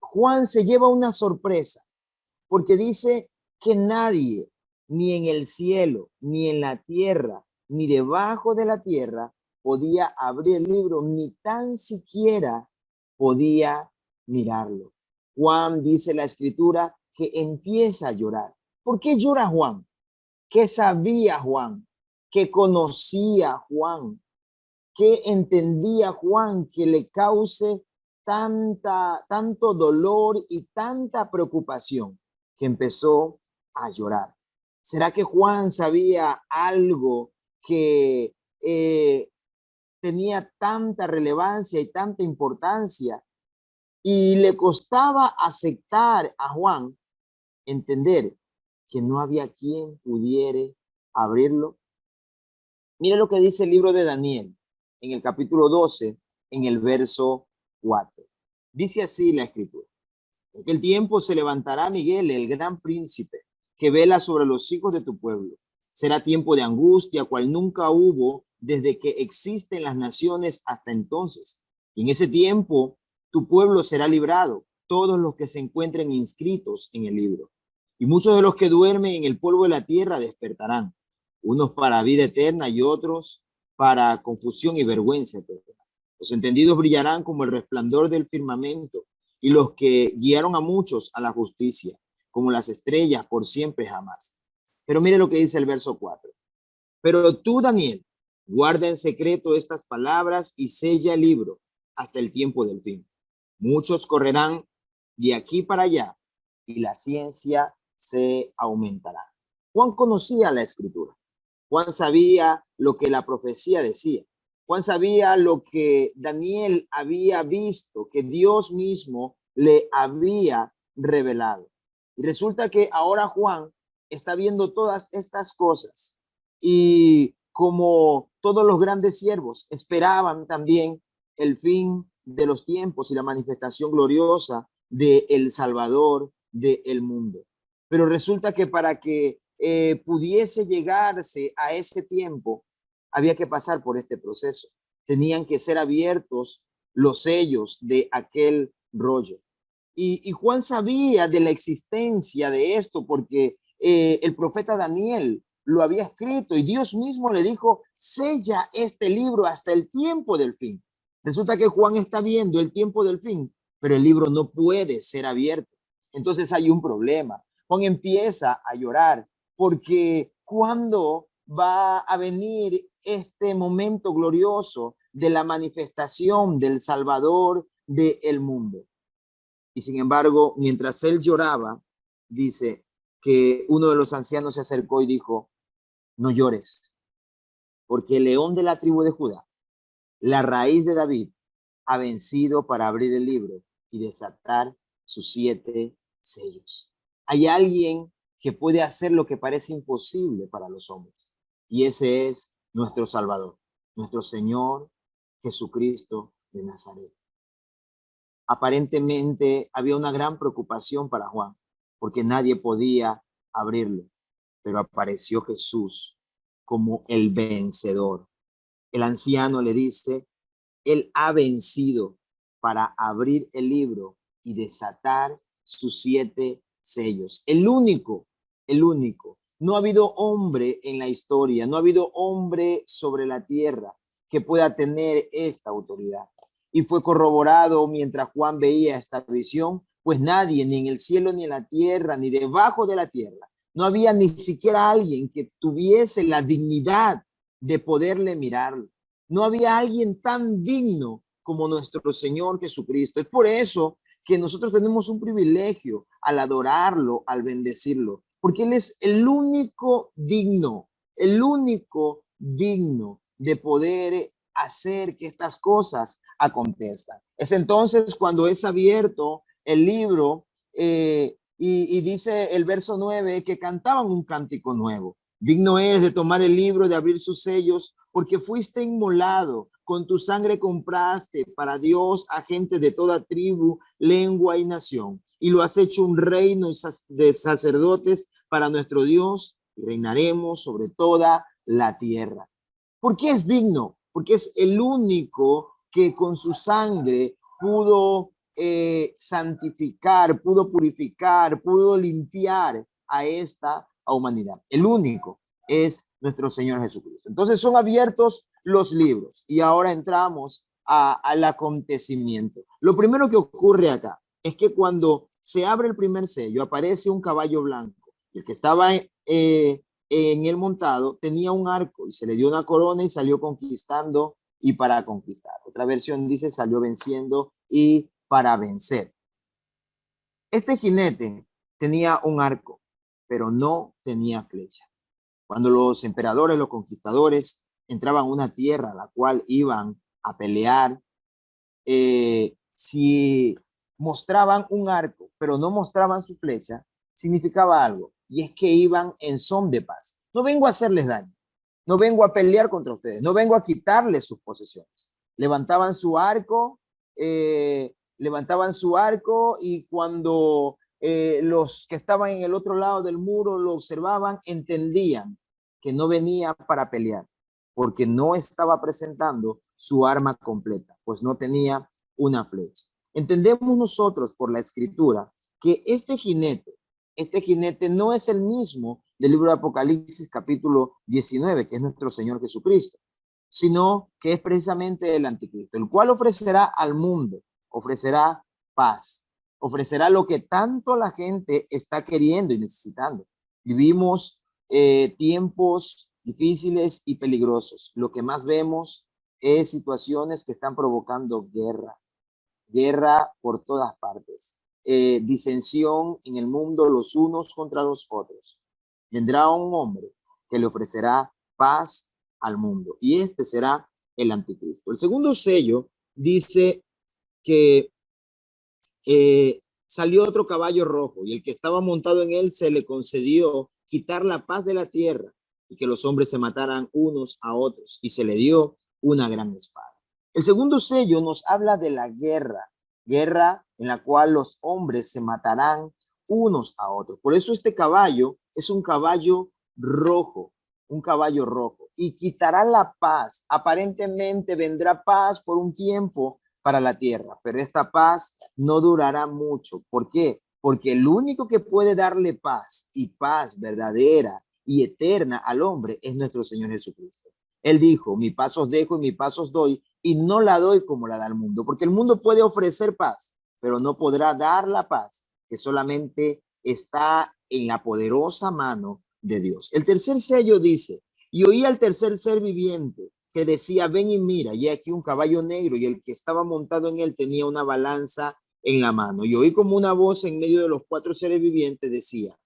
Juan se lleva una sorpresa, porque dice que nadie, ni en el cielo, ni en la tierra, ni debajo de la tierra, podía abrir el libro, ni tan siquiera podía mirarlo. Juan, dice la escritura, que empieza a llorar. ¿Por qué llora Juan? ¿Qué sabía Juan? ¿Qué conocía Juan? ¿Qué entendía Juan que le cause tanto dolor y tanta preocupación que empezó a llorar. ¿Será que Juan sabía algo que tenía tanta relevancia y tanta importancia y le costaba aceptar a Juan entender que no había quien pudiera abrirlo? Mire lo que dice el libro de Daniel en el capítulo 12, en el verso 4. Dice así la escritura: en aquel tiempo se levantará Miguel, el gran príncipe, que vela sobre los hijos de tu pueblo. Será tiempo de angustia, cual nunca hubo desde que existen las naciones hasta entonces. Y en ese tiempo tu pueblo será librado, todos los que se encuentren inscritos en el libro. Y muchos de los que duermen en el polvo de la tierra despertarán, unos para vida eterna y otros para confusión y vergüenza eterna. Los entendidos brillarán como el resplandor del firmamento, y los que guiaron a muchos a la justicia, como las estrellas por siempre jamás. Pero mire lo que dice el verso 4. Pero tú, Daniel, guarda en secreto estas palabras y sella el libro hasta el tiempo del fin. Muchos correrán de aquí para allá y la ciencia se aumentará. Juan conocía la escritura. Juan sabía lo que la profecía decía. Juan sabía lo que Daniel había visto, que Dios mismo le había revelado. Y resulta que ahora Juan está viendo todas estas cosas. Y como todos los grandes siervos, esperaban también el fin de los tiempos y la manifestación gloriosa del Salvador del mundo. Pero resulta que para que pudiese llegarse a ese tiempo, había que pasar por este proceso. Tenían que ser abiertos los sellos de aquel rollo. Y Juan sabía de la existencia de esto porque el profeta Daniel lo había escrito y Dios mismo le dijo: sella este libro hasta el tiempo del fin. Resulta que Juan está viendo el tiempo del fin, pero el libro no puede ser abierto. Entonces hay un problema. Juan empieza a llorar porque ¿cuándo va a venir este momento glorioso de la manifestación del Salvador del mundo? Y sin embargo, mientras él lloraba, dice que uno de los ancianos se acercó y dijo: no llores, porque el león de la tribu de Judá, la raíz de David, ha vencido para abrir el libro y desatar sus 7 sellos. Hay alguien que puede hacer lo que parece imposible para los hombres, y ese es nuestro Salvador, nuestro Señor Jesucristo de Nazaret. Aparentemente había una gran preocupación para Juan, porque nadie podía abrirlo, pero apareció Jesús como el vencedor. El anciano le dice: él ha vencido para abrir el libro y desatar sus 7 sellos. El único. No ha habido hombre en la historia, no ha habido hombre sobre la tierra que pueda tener esta autoridad. Y fue corroborado mientras Juan veía esta visión, pues nadie, ni en el cielo, ni en la tierra, ni debajo de la tierra, no había ni siquiera alguien que tuviese la dignidad de poderle mirarlo. No había alguien tan digno como nuestro Señor Jesucristo. Es por eso que nosotros tenemos un privilegio al adorarlo, al bendecirlo, porque Él es el único digno de poder hacer que estas cosas acontezcan. Es entonces cuando es abierto el libro y dice el verso 9 que cantaban un cántico nuevo. Digno eres de tomar el libro, de abrir sus sellos, porque fuiste inmolado, con tu sangre compraste para Dios a gente de toda tribu, lengua y nación, y lo has hecho un reino de sacerdotes para nuestro Dios, y reinaremos sobre toda la tierra. ¿Por qué es digno? Porque es el único que con su sangre pudo santificar, pudo purificar, pudo limpiar a esta humanidad. El único es nuestro Señor Jesucristo. Entonces son abiertos los libros y ahora entramos al acontecimiento. Lo primero que ocurre acá es que cuando se abre el primer sello aparece un caballo blanco. El que estaba en el montado tenía un arco y se le dio una corona y salió conquistando y para conquistar. Otra versión dice salió venciendo y para vencer. Este jinete tenía un arco, pero no tenía flecha. Cuando los emperadores, los conquistadores entraban a una tierra a la cual iban a pelear, si mostraban un arco, pero no mostraban su flecha, significaba algo, y es que iban en son de paz. No vengo a hacerles daño, no vengo a pelear contra ustedes, no vengo a quitarles sus posesiones. Levantaban su arco y cuando los que estaban en el otro lado del muro lo observaban, entendían que no venía para pelear, porque no estaba presentando su arma completa, pues no tenía una flecha. Entendemos nosotros por la escritura que este jinete no es el mismo del libro de Apocalipsis capítulo 19, que es nuestro Señor Jesucristo, sino que es precisamente el anticristo, el cual ofrecerá al mundo, ofrecerá paz, ofrecerá lo que tanto la gente está queriendo y necesitando. Vivimos tiempos difíciles y peligrosos. Lo que más vemos es situaciones que están provocando guerra por todas partes, disensión en el mundo los unos contra los otros. Vendrá un hombre que le ofrecerá paz al mundo y este será el anticristo. El segundo sello dice que salió otro caballo rojo y el que estaba montado en él se le concedió quitar la paz de la tierra y que los hombres se mataran unos a otros y se le dio una gran espada. El segundo sello nos habla de la guerra en la cual los hombres se matarán unos a otros. Por eso este caballo es un caballo rojo, y quitará la paz. Aparentemente vendrá paz por un tiempo para la tierra, pero esta paz no durará mucho. ¿Por qué? Porque el único que puede darle paz y paz verdadera y eterna al hombre es nuestro Señor Jesucristo. Él dijo, mi paz os dejo y mi paz os doy, y no la doy como la da el mundo, porque el mundo puede ofrecer paz, pero no podrá dar la paz que solamente está en la poderosa mano de Dios. El tercer sello dice, y oí al tercer ser viviente que decía, ven y mira, y aquí un caballo negro, y el que estaba montado en él tenía una balanza en la mano. Y oí como una voz en medio de los cuatro seres vivientes decía,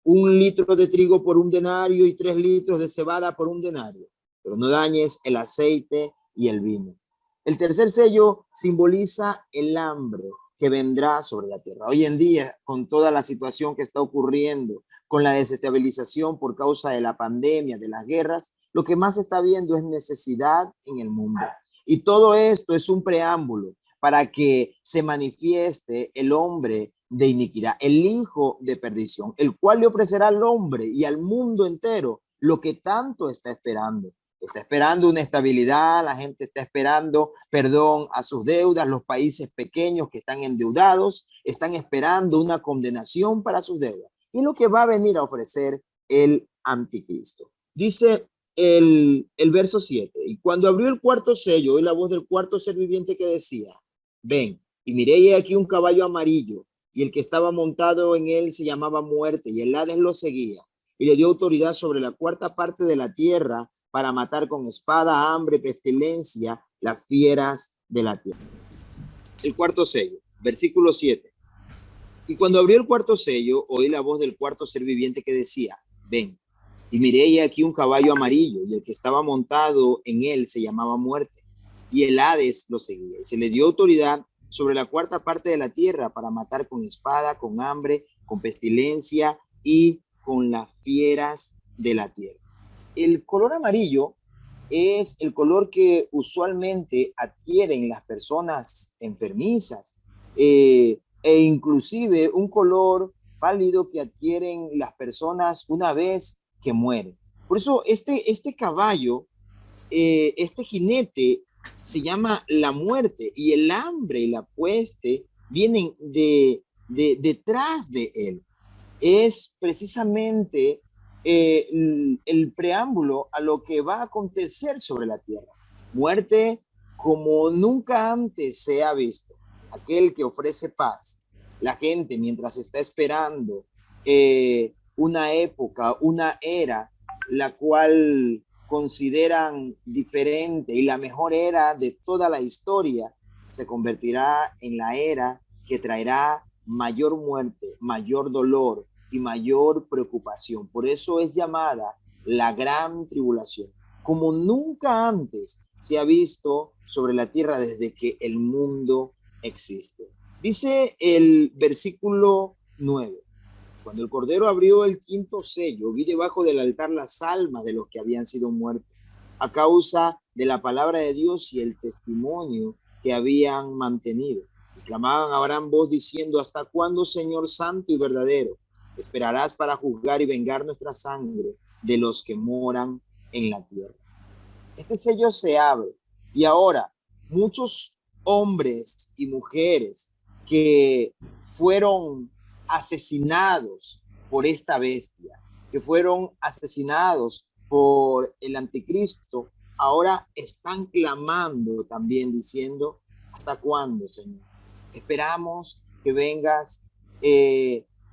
1 litro de trigo por 1 denario y 3 litros de cebada por 1 denario, pero no dañes el aceite y el vino. El tercer sello simboliza el hambre que vendrá sobre la tierra. Hoy en día, con toda la situación que está ocurriendo, con la desestabilización por causa de la pandemia, de las guerras, lo que más se está viendo es necesidad en el mundo. Y todo esto es un preámbulo para que se manifieste el hombre de iniquidad, el hijo de perdición, el cual le ofrecerá al hombre y al mundo entero lo que tanto está esperando. Está esperando una estabilidad, la gente está esperando perdón a sus deudas, los países pequeños que están endeudados están esperando una condenación para sus deudas. Y lo que va a venir a ofrecer el anticristo. Dice el verso 7, y cuando abrió el cuarto sello, oí la voz del cuarto ser viviente que decía, ven, y miré y aquí un caballo amarillo, y el que estaba montado en él se llamaba Muerte, y el Hades lo seguía, y le dio autoridad sobre la cuarta parte de la tierra para matar con espada, hambre, pestilencia, las fieras de la tierra. El cuarto sello, versículo 7. Y cuando abrió el cuarto sello, oí la voz del cuarto ser viviente que decía, ven, y miré y aquí un caballo amarillo, y el que estaba montado en él se llamaba Muerte, y el Hades lo seguía, y se le dio autoridad sobre la cuarta parte de la tierra para matar con espada, con hambre, con pestilencia y con las fieras de la tierra. El color amarillo es el color que usualmente adquieren las personas enfermizas, e inclusive un color pálido que adquieren las personas una vez que mueren. Por eso este caballo, este jinete se llama la muerte, y el hambre y la peste vienen detrás de él. Es precisamente el preámbulo a lo que va a acontecer sobre la tierra. Muerte como nunca antes se ha visto. Aquel que ofrece paz. La gente, mientras está esperando una época, una era, la cual consideran diferente y la mejor era de toda la historia, se convertirá en la era que traerá mayor muerte, mayor dolor y mayor preocupación. Por eso es llamada la gran tribulación, como nunca antes se ha visto sobre la tierra desde que el mundo existe. Dice el versículo 9. Cuando el Cordero abrió el quinto sello, vi debajo del altar las almas de los que habían sido muertos a causa de la palabra de Dios y el testimonio que habían mantenido. Y clamaban a gran voz diciendo: ¿hasta cuándo, Señor santo y verdadero, esperarás para juzgar y vengar nuestra sangre de los que moran en la tierra? Este sello se abre y ahora muchos hombres y mujeres que fueron asesinados por esta bestia, que fueron asesinados por el anticristo, ahora están clamando también diciendo: ¿hasta cuándo, Señor? Esperamos que vengas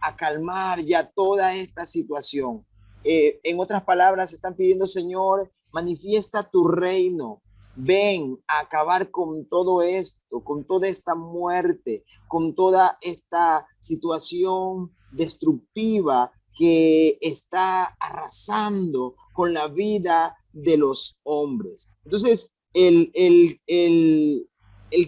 a calmar ya toda esta situación. En otras palabras, están pidiendo: Señor, manifiesta tu reino. Ven a acabar con todo esto, con toda esta muerte, con toda esta situación destructiva que está arrasando con la vida de los hombres. Entonces, el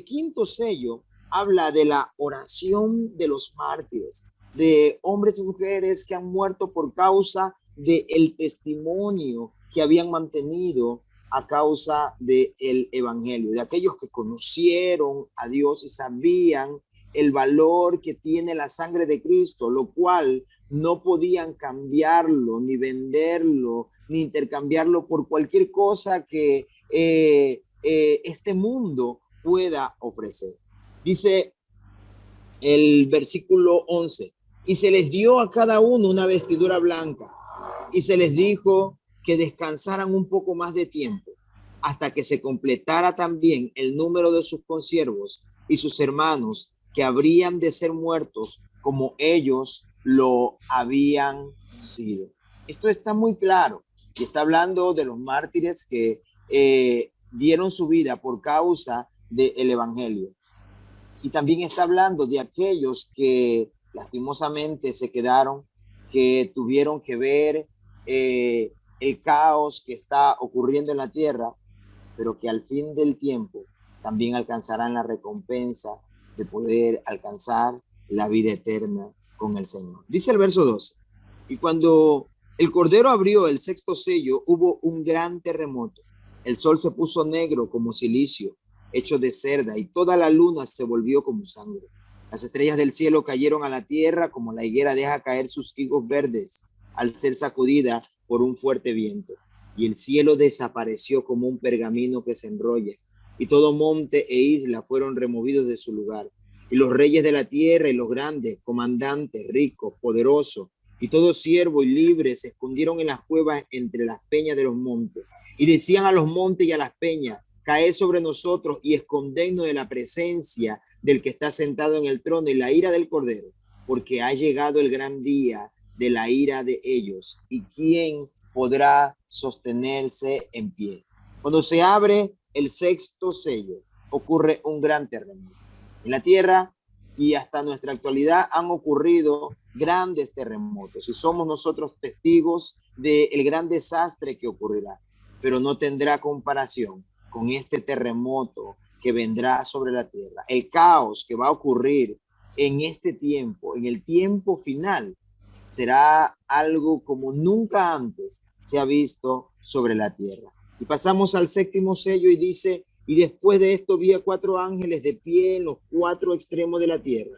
quinto sello habla de la oración de los mártires, de hombres y mujeres que han muerto por causa del testimonio que habían mantenido a causa del evangelio, de aquellos que conocieron a Dios y sabían el valor que tiene la sangre de Cristo, lo cual no podían cambiarlo, ni venderlo, ni intercambiarlo por cualquier cosa que este mundo pueda ofrecer. Dice el versículo 11: y se les dio a cada uno una vestidura blanca, y se les dijo que descansaran un poco más de tiempo, hasta que se completara también el número de sus consiervos y sus hermanos, que habrían de ser muertos como ellos lo habían sido. Esto está muy claro, y está hablando de los mártires que dieron su vida por causa del evangelio. Y también está hablando de aquellos que lastimosamente se quedaron, que tuvieron que ver el caos que está ocurriendo en la tierra, pero que al fin del tiempo también alcanzarán la recompensa de poder alcanzar la vida eterna con el Señor. Dice el verso 12: y cuando el Cordero abrió el sexto sello, hubo un gran terremoto. El sol se puso negro como silicio, hecho de cerda, y toda la luna se volvió como sangre. Las estrellas del cielo cayeron a la tierra como la higuera deja caer sus higos verdes al ser sacudida por un fuerte viento. Y el cielo desapareció como un pergamino que se enrolla, y todo monte e isla fueron removidos de su lugar. Y los reyes de la tierra y los grandes, comandantes, ricos, poderosos, y todo siervo y libre se escondieron en las cuevas entre las peñas de los montes. Y decían a los montes y a las peñas: caed sobre nosotros y escondednos de la presencia del que está sentado en el trono y la ira del Cordero, porque ha llegado el gran día de la ira de ellos. ¿Y quién podrá sostenerse en pie? Cuando se abre el sexto sello, ocurre un gran terremoto. En la tierra y hasta nuestra actualidad han ocurrido grandes terremotos y somos nosotros testigos del gran desastre que ocurrirá, pero no tendrá comparación con este terremoto que vendrá sobre la tierra. El caos que va a ocurrir en este tiempo, en el tiempo final, será algo como nunca antes se ha visto sobre la tierra. Y pasamos al séptimo sello y dice: y después de esto vi a 4 ángeles de pie en los 4 extremos de la tierra,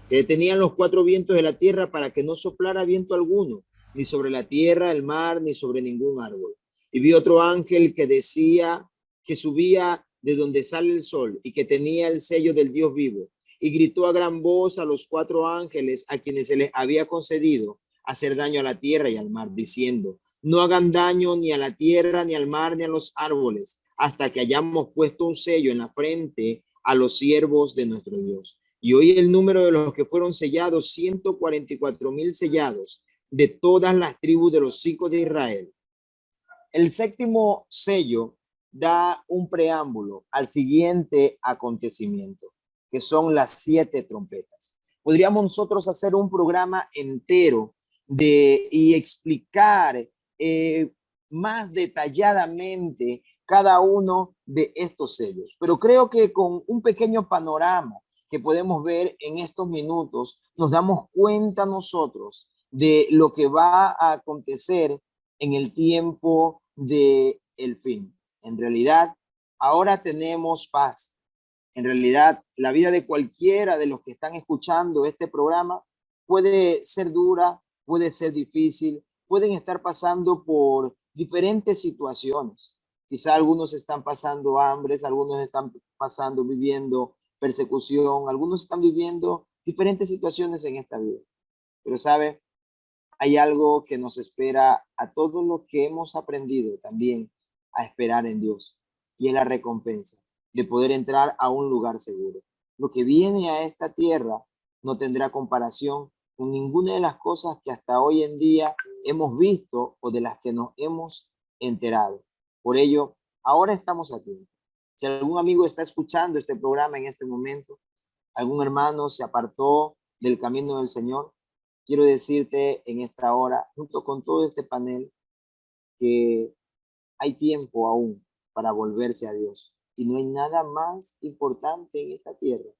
que detenían los 4 vientos de la tierra para que no soplara viento alguno, ni sobre la tierra, el mar, ni sobre ningún árbol. Y vi otro ángel que decía, que subía de donde sale el sol y que tenía el sello del Dios vivo, y gritó a gran voz a los 4 ángeles a quienes se les había concedido hacer daño a la tierra y al mar, diciendo: no hagan daño ni a la tierra, ni al mar, ni a los árboles, hasta que hayamos puesto un sello en la frente a los siervos de nuestro Dios. Y oí el número de los que fueron sellados: 144,000 sellados de todas las tribus de los hijos de Israel. El séptimo sello da un preámbulo al siguiente acontecimiento, que son las 7 trompetas. Podríamos nosotros hacer un programa entero y explicar más detalladamente cada uno de estos sellos. Pero creo que con un pequeño panorama que podemos ver en estos minutos, nos damos cuenta nosotros de lo que va a acontecer en el tiempo del fin. En realidad, ahora tenemos paz. En realidad, la vida de cualquiera de los que están escuchando este programa puede ser dura, puede ser difícil, pueden estar pasando por diferentes situaciones. Quizá algunos están pasando hambres, algunos están viviendo persecución, algunos están viviendo diferentes situaciones en esta vida. Pero ¿sabe? Hay algo que nos espera a todos los que hemos aprendido también a esperar en Dios, y es la recompensa de poder entrar a un lugar seguro. Lo que viene a esta tierra no tendrá comparación con ninguna de las cosas que hasta hoy en día hemos visto o de las que nos hemos enterado. Por ello, ahora estamos a tiempo. Si algún amigo está escuchando este programa en este momento, algún hermano se apartó del camino del Señor, quiero decirte en esta hora, junto con todo este panel, que hay tiempo aún para volverse a Dios. Y no hay nada más importante en esta tierra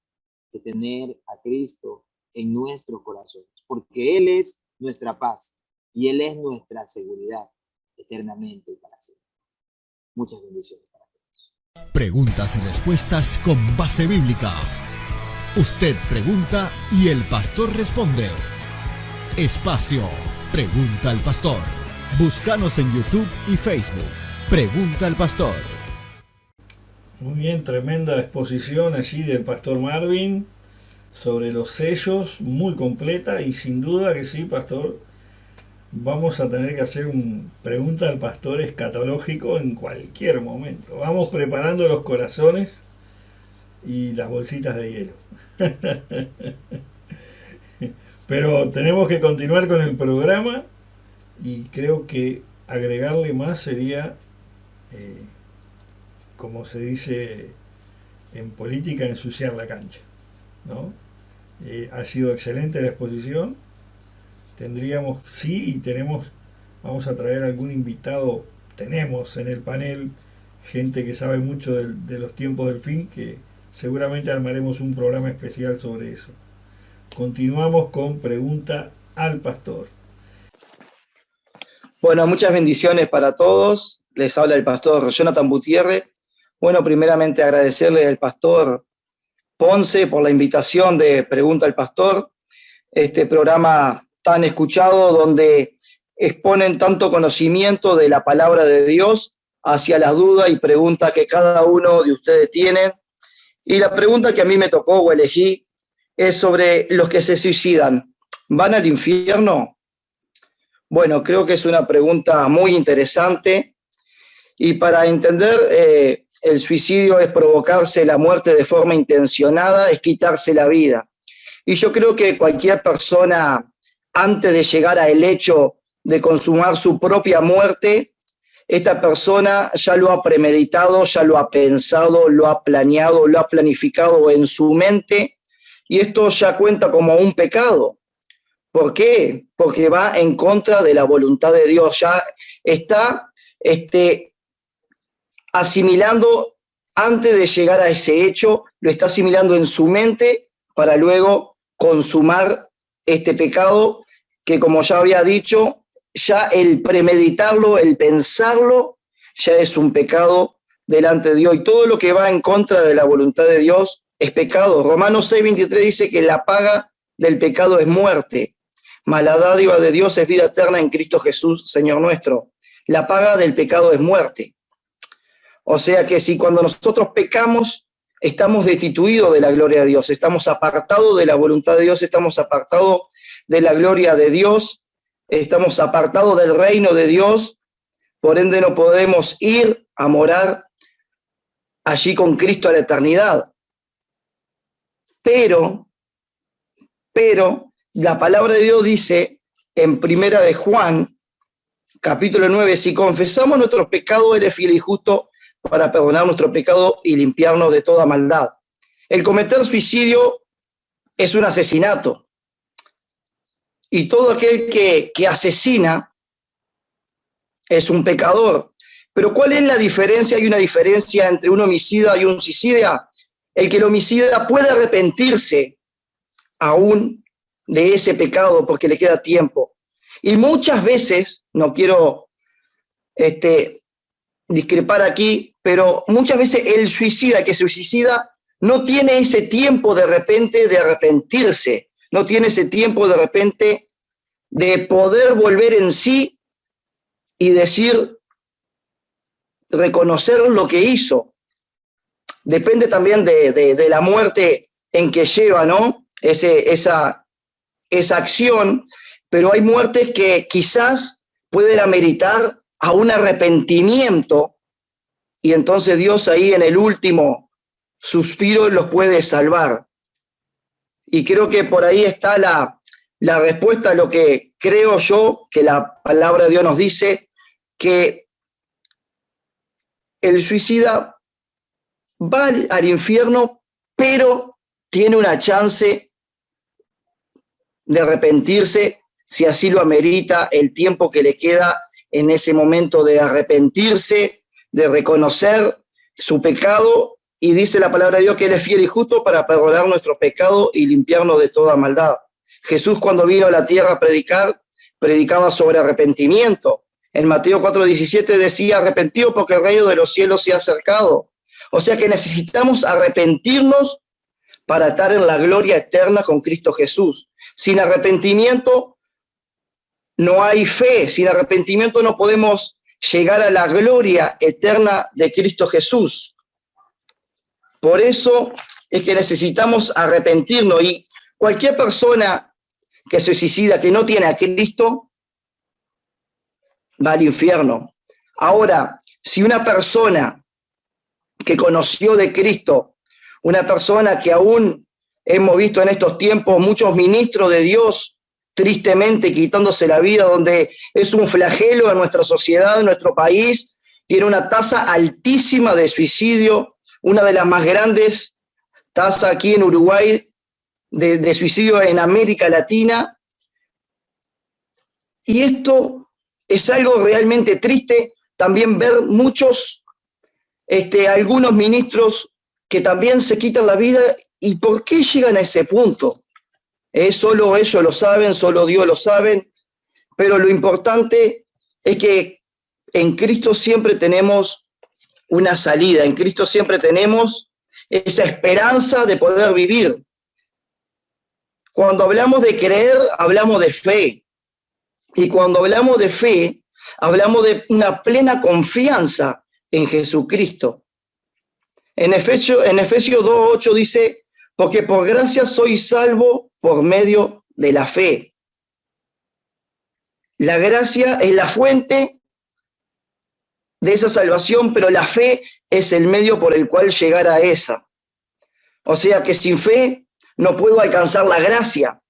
que tener a Cristo en nuestros corazones, porque Él es nuestra paz y Él es nuestra seguridad eternamente y para siempre. Muchas bendiciones para todos. Preguntas y respuestas con base bíblica. Usted pregunta y el pastor responde. Espacio Pregunta al Pastor. Búscanos en YouTube y Facebook. Pregunta al Pastor. Muy bien, tremenda exposición allí del pastor Marvin sobre los sellos, muy completa, y sin duda que sí, pastor, vamos a tener que hacer un pregunta al pastor escatológico en cualquier momento. Vamos preparando los corazones y las bolsitas de hielo. Pero tenemos que continuar con el programa, y creo que agregarle más sería, como se dice en política, ensuciar la cancha, ¿no? Ha sido excelente la exposición. Tendríamos, sí, y tenemos, vamos a traer algún invitado, tenemos en el panel gente que sabe mucho de los tiempos del fin, que seguramente armaremos un programa especial sobre eso. Continuamos con Pregunta al Pastor. Bueno, muchas bendiciones para todos. Les habla el pastor Jonathan Gutiérrez. Bueno, primeramente agradecerle al pastor Ponce por la invitación de Pregunta al Pastor, este programa tan escuchado donde exponen tanto conocimiento de la palabra de Dios hacia las dudas y preguntas que cada uno de ustedes tienen. Y la pregunta que a mí me tocó o elegí es sobre los que se suicidan. ¿Van al infierno? Bueno, creo que es una pregunta muy interesante, y para entender el suicidio es provocarse la muerte de forma intencionada, es quitarse la vida. Y yo creo que cualquier persona, antes de llegar al hecho de consumar su propia muerte, esta persona ya lo ha premeditado, ya lo ha pensado, lo ha planeado, lo ha planificado en su mente, y esto ya cuenta como un pecado. ¿Por qué? Porque va en contra de la voluntad de Dios. Ya está asimilando, antes de llegar a ese hecho, lo está asimilando en su mente para luego consumar este pecado que, como ya había dicho, ya el premeditarlo, el pensarlo, ya es un pecado delante de Dios. Y todo lo que va en contra de la voluntad de Dios es pecado. Romanos 6:23 dice que la paga del pecado es muerte, mas la dádiva de Dios es vida eterna en Cristo Jesús, Señor nuestro. La paga del pecado es muerte. O sea que si cuando nosotros pecamos, estamos destituidos de la gloria de Dios, estamos apartados de la voluntad de Dios, estamos apartados de la gloria de Dios, estamos apartados del reino de Dios, por ende no podemos ir a morar allí con Cristo a la eternidad. Pero la palabra de Dios dice en Primera de Juan, capítulo 9, si confesamos nuestros pecados, Él es fiel y justo para perdonar nuestro pecado y limpiarnos de toda maldad. El cometer suicidio es un asesinato. Y todo aquel que asesina es un pecador. Pero ¿cuál es la diferencia? Hay una diferencia entre un homicida y un suicida. El homicida puede arrepentirse aún de ese pecado porque le queda tiempo. Y muchas veces, no quiero discrepar aquí, pero muchas veces el suicida que se suicida no tiene ese tiempo de repente de arrepentirse, no tiene ese tiempo de repente de poder volver en sí y decir, reconocer lo que hizo. Depende también de la muerte en que lleva, ¿no? Esa acción, pero hay muertes que quizás pueden ameritar a un arrepentimiento y entonces Dios ahí en el último suspiro los puede salvar. Y creo que por ahí está la respuesta a lo que creo yo que la palabra de Dios nos dice, que el suicida va al infierno, pero tiene una chance de arrepentirse si así lo amerita el tiempo que le queda en ese momento de arrepentirse, de reconocer su pecado, y dice la palabra de Dios que Él es fiel y justo para perdonar nuestro pecado y limpiarnos de toda maldad. Jesús, cuando vino a la tierra a predicar, predicaba sobre arrepentimiento. En Mateo 4:17 decía, arrepentido porque el reino de los cielos se ha acercado. O sea que necesitamos arrepentirnos para estar en la gloria eterna con Cristo Jesús. Sin arrepentimiento no hay fe, sin arrepentimiento no podemos llegar a la gloria eterna de Cristo Jesús. Por eso es que necesitamos arrepentirnos, y cualquier persona que se suicida, que no tiene a Cristo, va al infierno. Ahora, si una persona que conoció de Cristo, una persona que aún hemos visto en estos tiempos muchos ministros de Dios tristemente quitándose la vida, donde es un flagelo en nuestra sociedad, en nuestro país, tiene una tasa altísima de suicidio, una de las más grandes tasas aquí en Uruguay de suicidio en América Latina. Y esto es algo realmente triste, también ver muchos, algunos ministros que también se quitan la vida. ¿Y por qué llegan a ese punto? Solo ellos lo saben, solo Dios lo sabe, pero lo importante es que en Cristo siempre tenemos una salida, en Cristo siempre tenemos esa esperanza de poder vivir. Cuando hablamos de creer, hablamos de fe, y cuando hablamos de fe, hablamos de una plena confianza en Jesucristo. En Efesios 2:8 dice, porque por gracia soy salvo por medio de la fe. La gracia es la fuente de esa salvación, pero la fe es el medio por el cual llegar a esa. O sea que sin fe no puedo alcanzar la gracia.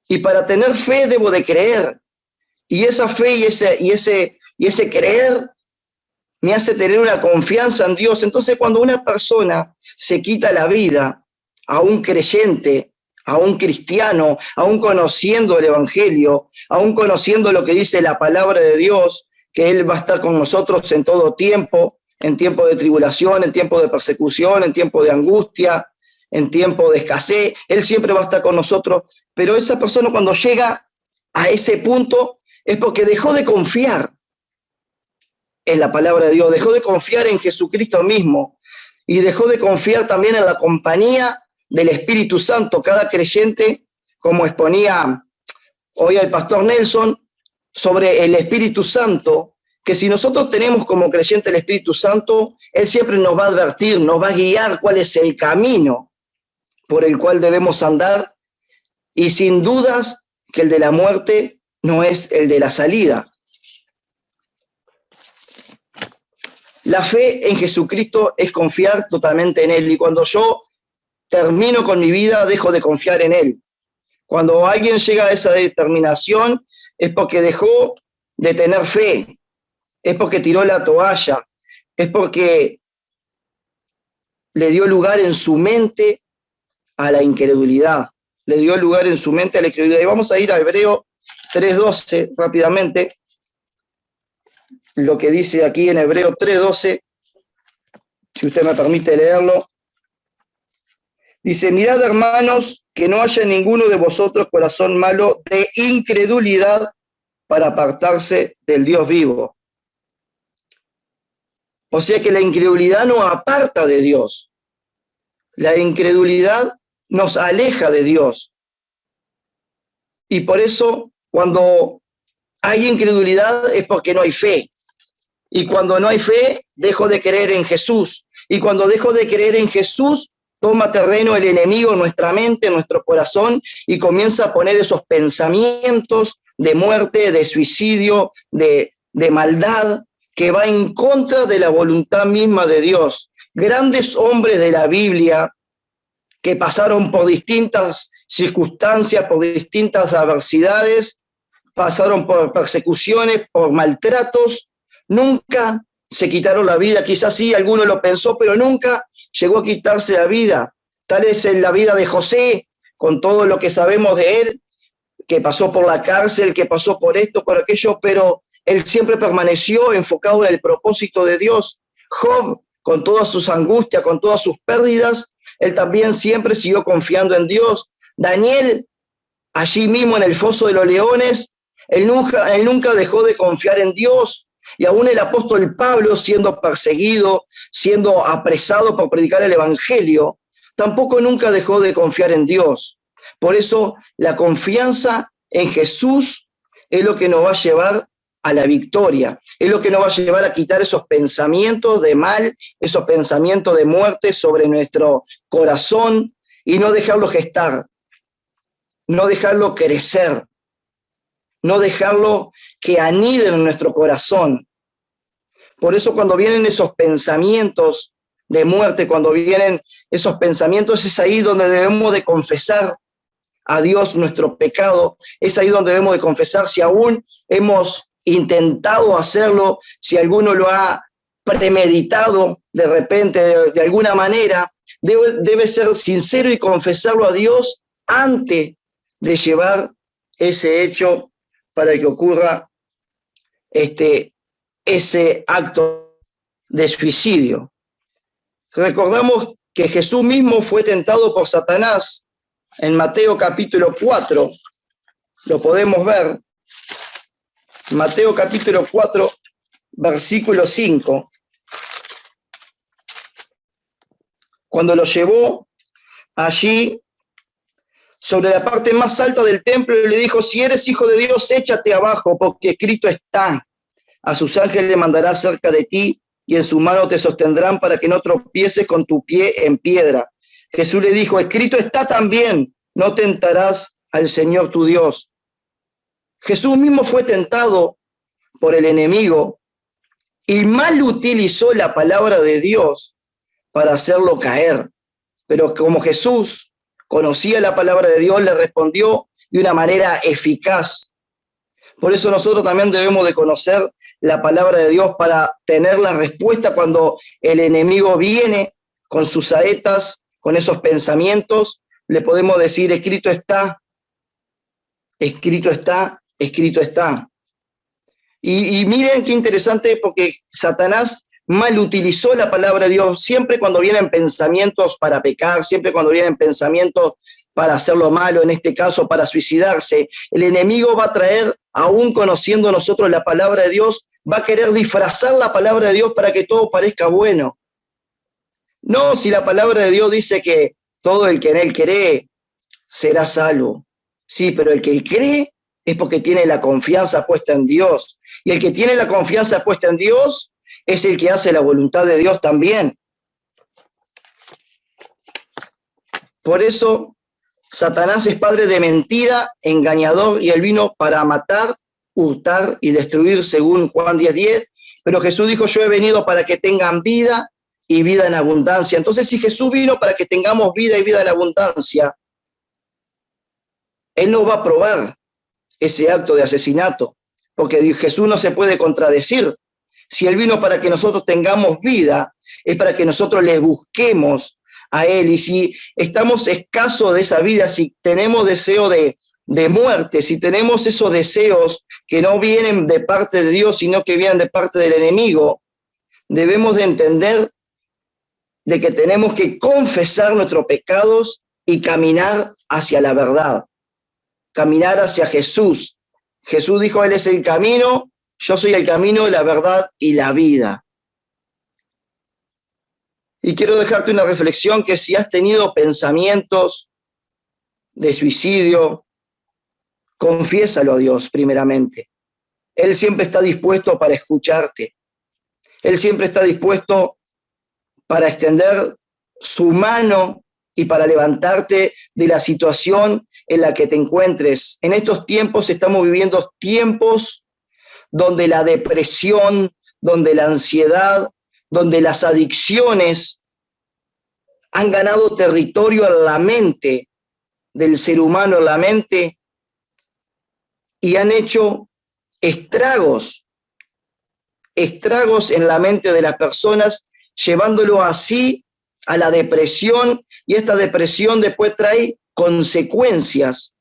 Y para tener fe debo de creer. Y esa fe y ese creer me hace tener una confianza en Dios. Entonces, cuando una persona se quita la vida, a un creyente, a un cristiano, aún conociendo el Evangelio, aún conociendo lo que dice la palabra de Dios, que Él va a estar con nosotros en todo tiempo, en tiempo de tribulación, en tiempo de persecución, en tiempo de angustia, en tiempo de escasez, Él siempre va a estar con nosotros. Pero esa persona, cuando llega a ese punto, es porque dejó de confiar en la palabra de Dios, dejó de confiar en Jesucristo mismo y dejó de confiar también en la compañía del Espíritu Santo. Cada creyente, como exponía hoy el pastor Nelson, sobre el Espíritu Santo, que si nosotros tenemos como creyente el Espíritu Santo, Él siempre nos va a advertir, nos va a guiar cuál es el camino por el cual debemos andar, y sin dudas que el de la muerte no es el de la salida. La fe en Jesucristo es confiar totalmente en Él, y cuando yo termino con mi vida, dejo de confiar en Él. Cuando alguien llega a esa determinación, es porque dejó de tener fe, es porque tiró la toalla, es porque le dio lugar en su mente a la incredulidad. Le dio lugar en su mente a la incredulidad. Y vamos a ir a Hebreo 3:12 rápidamente. Lo que dice aquí en Hebreo 3:12, si usted me permite leerlo. Dice, mirad, hermanos, que no haya en ninguno de vosotros corazón malo de incredulidad para apartarse del Dios vivo. O sea que la incredulidad nos aparta de Dios. La incredulidad nos aleja de Dios. Y por eso, cuando hay incredulidad es porque no hay fe. Y cuando no hay fe, dejo de creer en Jesús. Y cuando dejo de creer en Jesús, toma terreno el enemigo en nuestra mente, en nuestro corazón, y comienza a poner esos pensamientos de muerte, de suicidio, de maldad, que va en contra de la voluntad misma de Dios. Grandes hombres de la Biblia que pasaron por distintas circunstancias, por distintas adversidades, pasaron por persecuciones, por maltratos, nunca se quitaron la vida. Quizás sí, alguno lo pensó, pero nunca llegó a quitarse la vida. Tal es en la vida de José, con todo lo que sabemos de él, que pasó por la cárcel, que pasó por esto, por aquello, pero él siempre permaneció enfocado en el propósito de Dios. Job, con todas sus angustias, con todas sus pérdidas, él también siempre siguió confiando en Dios. Daniel, allí mismo en el foso de los leones, él nunca dejó de confiar en Dios. Y aún el apóstol Pablo, siendo perseguido, siendo apresado por predicar el evangelio, tampoco nunca dejó de confiar en Dios. Por eso la confianza en Jesús es lo que nos va a llevar a la victoria, es lo que nos va a llevar a quitar esos pensamientos de mal, esos pensamientos de muerte sobre nuestro corazón y no dejarlo gestar, no dejarlo crecer, no dejarlo que aniden en nuestro corazón. Por eso cuando vienen esos pensamientos de muerte, cuando vienen esos pensamientos, es ahí donde debemos de confesar a Dios nuestro pecado, es ahí donde debemos de confesar si aún hemos intentado hacerlo, si alguno lo ha premeditado de repente, de alguna manera, debe ser sincero y confesarlo a Dios antes de llevar ese hecho para que ocurra ese acto de suicidio. Recordamos que Jesús mismo fue tentado por Satanás en Mateo capítulo 4, lo podemos ver, Mateo capítulo 4, versículo 5, cuando lo llevó allí sobre la parte más alta del templo y le dijo, si eres hijo de Dios, échate abajo, porque escrito está, a sus ángeles le mandará cerca de ti y en su mano te sostendrán para que no tropieces con tu pie en piedra. Jesús le dijo, escrito está también, no tentarás al Señor tu Dios. Jesús mismo fue tentado por el enemigo y mal utilizó la palabra de Dios para hacerlo caer. Pero como Jesús conocía la palabra de Dios, le respondió de una manera eficaz. Por eso nosotros también debemos de conocer la palabra de Dios para tener la respuesta cuando el enemigo viene con sus saetas, con esos pensamientos. Le podemos decir, escrito está, escrito está, escrito está. Y miren qué interesante, porque Satanás mal utilizó la palabra de Dios. Siempre cuando vienen pensamientos para pecar, siempre cuando vienen pensamientos para hacer lo malo, en este caso para suicidarse, el enemigo va a traer, aún conociendo nosotros la palabra de Dios, va a querer disfrazar la palabra de Dios para que todo parezca bueno. No, si la palabra de Dios dice que todo el que en él cree será salvo. Sí, pero el que cree es porque tiene la confianza puesta en Dios. Y el que tiene la confianza puesta en Dios es el que hace la voluntad de Dios también. Por eso, Satanás es padre de mentira, engañador, y él vino para matar, hurtar y destruir, según Juan 10:10. Pero Jesús dijo, yo he venido para que tengan vida y vida en abundancia. Entonces, si Jesús vino para que tengamos vida y vida en abundancia, Él no va a aprobar ese acto de asesinato, porque Jesús no se puede contradecir. Si Él vino para que nosotros tengamos vida, es para que nosotros le busquemos a Él. Y si estamos escasos de esa vida, si tenemos deseo de muerte, si tenemos esos deseos que no vienen de parte de Dios, sino que vienen de parte del enemigo, debemos de entender de que tenemos que confesar nuestros pecados y caminar hacia la verdad, caminar hacia Jesús. Jesús dijo, Él es el camino, yo soy el camino, la verdad y la vida. Y quiero dejarte una reflexión, que si has tenido pensamientos de suicidio, confiésalo a Dios primeramente. Él siempre está dispuesto para escucharte. Él siempre está dispuesto para extender su mano y para levantarte de la situación en la que te encuentres. En estos tiempos estamos viviendo tiempos donde la depresión, donde la ansiedad, donde las adicciones han ganado territorio en la mente del ser humano, en la mente, y han hecho estragos en la mente de las personas, llevándolo así a la depresión, y esta depresión después trae consecuencias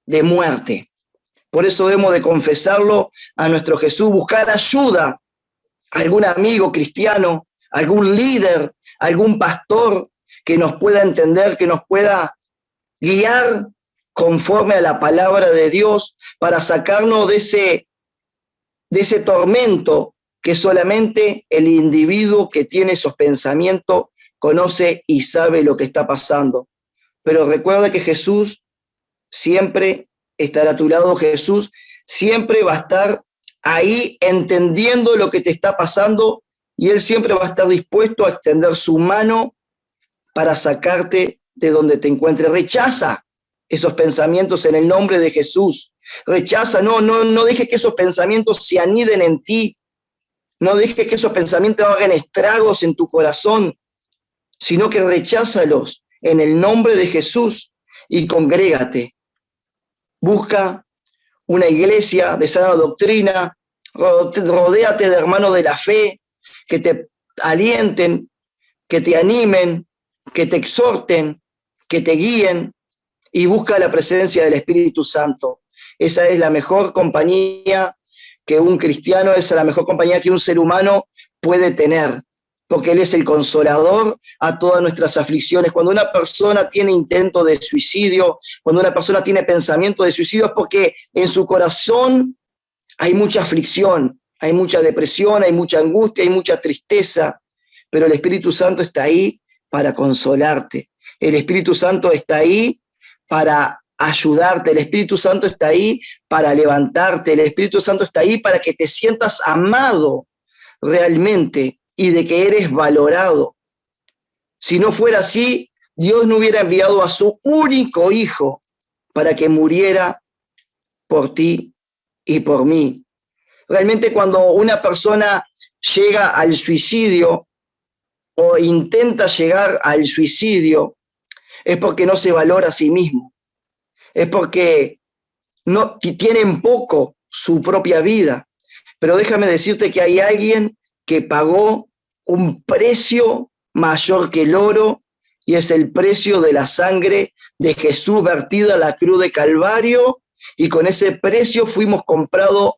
de muerte. Por eso debemos de confesarlo a nuestro Jesús, buscar ayuda, algún amigo cristiano, algún líder, algún pastor que nos pueda entender, que nos pueda guiar conforme a la palabra de Dios para sacarnos de ese tormento que solamente el individuo que tiene esos pensamientos conoce y sabe lo que está pasando. Pero recuerda que Jesús siempre estará a tu lado. Jesús siempre va a estar ahí entendiendo lo que te está pasando, y Él siempre va a estar dispuesto a extender su mano para sacarte de donde te encuentres. Rechaza esos pensamientos en el nombre de Jesús. Rechaza, no dejes que esos pensamientos se aniden en ti. No dejes que esos pensamientos hagan estragos en tu corazón, sino que recházalos en el nombre de Jesús y congrégate. Busca una iglesia de sana doctrina, rodéate de hermanos de la fe que te alienten, que te animen, que te exhorten, que te guíen, y busca la presencia del Espíritu Santo. Esa es la mejor compañía que un cristiano, esa es la mejor compañía que un ser humano puede tener, porque Él es el consolador a todas nuestras aflicciones. Cuando una persona tiene intento de suicidio, cuando una persona tiene pensamiento de suicidio, es porque en su corazón hay mucha aflicción, hay mucha depresión, hay mucha angustia, hay mucha tristeza, pero el Espíritu Santo está ahí para consolarte. El Espíritu Santo está ahí para ayudarte. El Espíritu Santo está ahí para levantarte. El Espíritu Santo está ahí para que te sientas amado realmente y de que eres valorado. Si no fuera así, Dios no hubiera enviado a su único Hijo para que muriera por ti y por mí. Realmente, cuando una persona llega al suicidio o intenta llegar al suicidio, es porque no se valora a sí mismo, es porque no tienen poco su propia vida. Pero déjame decirte que hay alguien que pagó un precio mayor que el oro, y es el precio de la sangre de Jesús vertida a la cruz de Calvario, y con ese precio fuimos comprados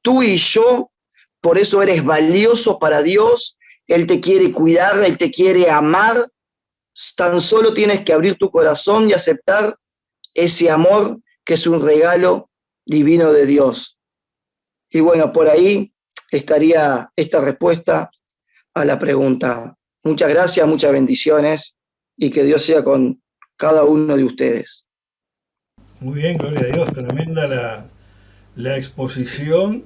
tú y yo. Por eso eres valioso para Dios. Él te quiere cuidar, Él te quiere amar. Tan solo tienes que abrir tu corazón y aceptar ese amor que es un regalo divino de Dios. Y bueno, por ahí estaría esta respuesta a la pregunta. Muchas gracias, muchas bendiciones, y que Dios sea con cada uno de ustedes. Muy bien, gloria a Dios, tremenda la exposición.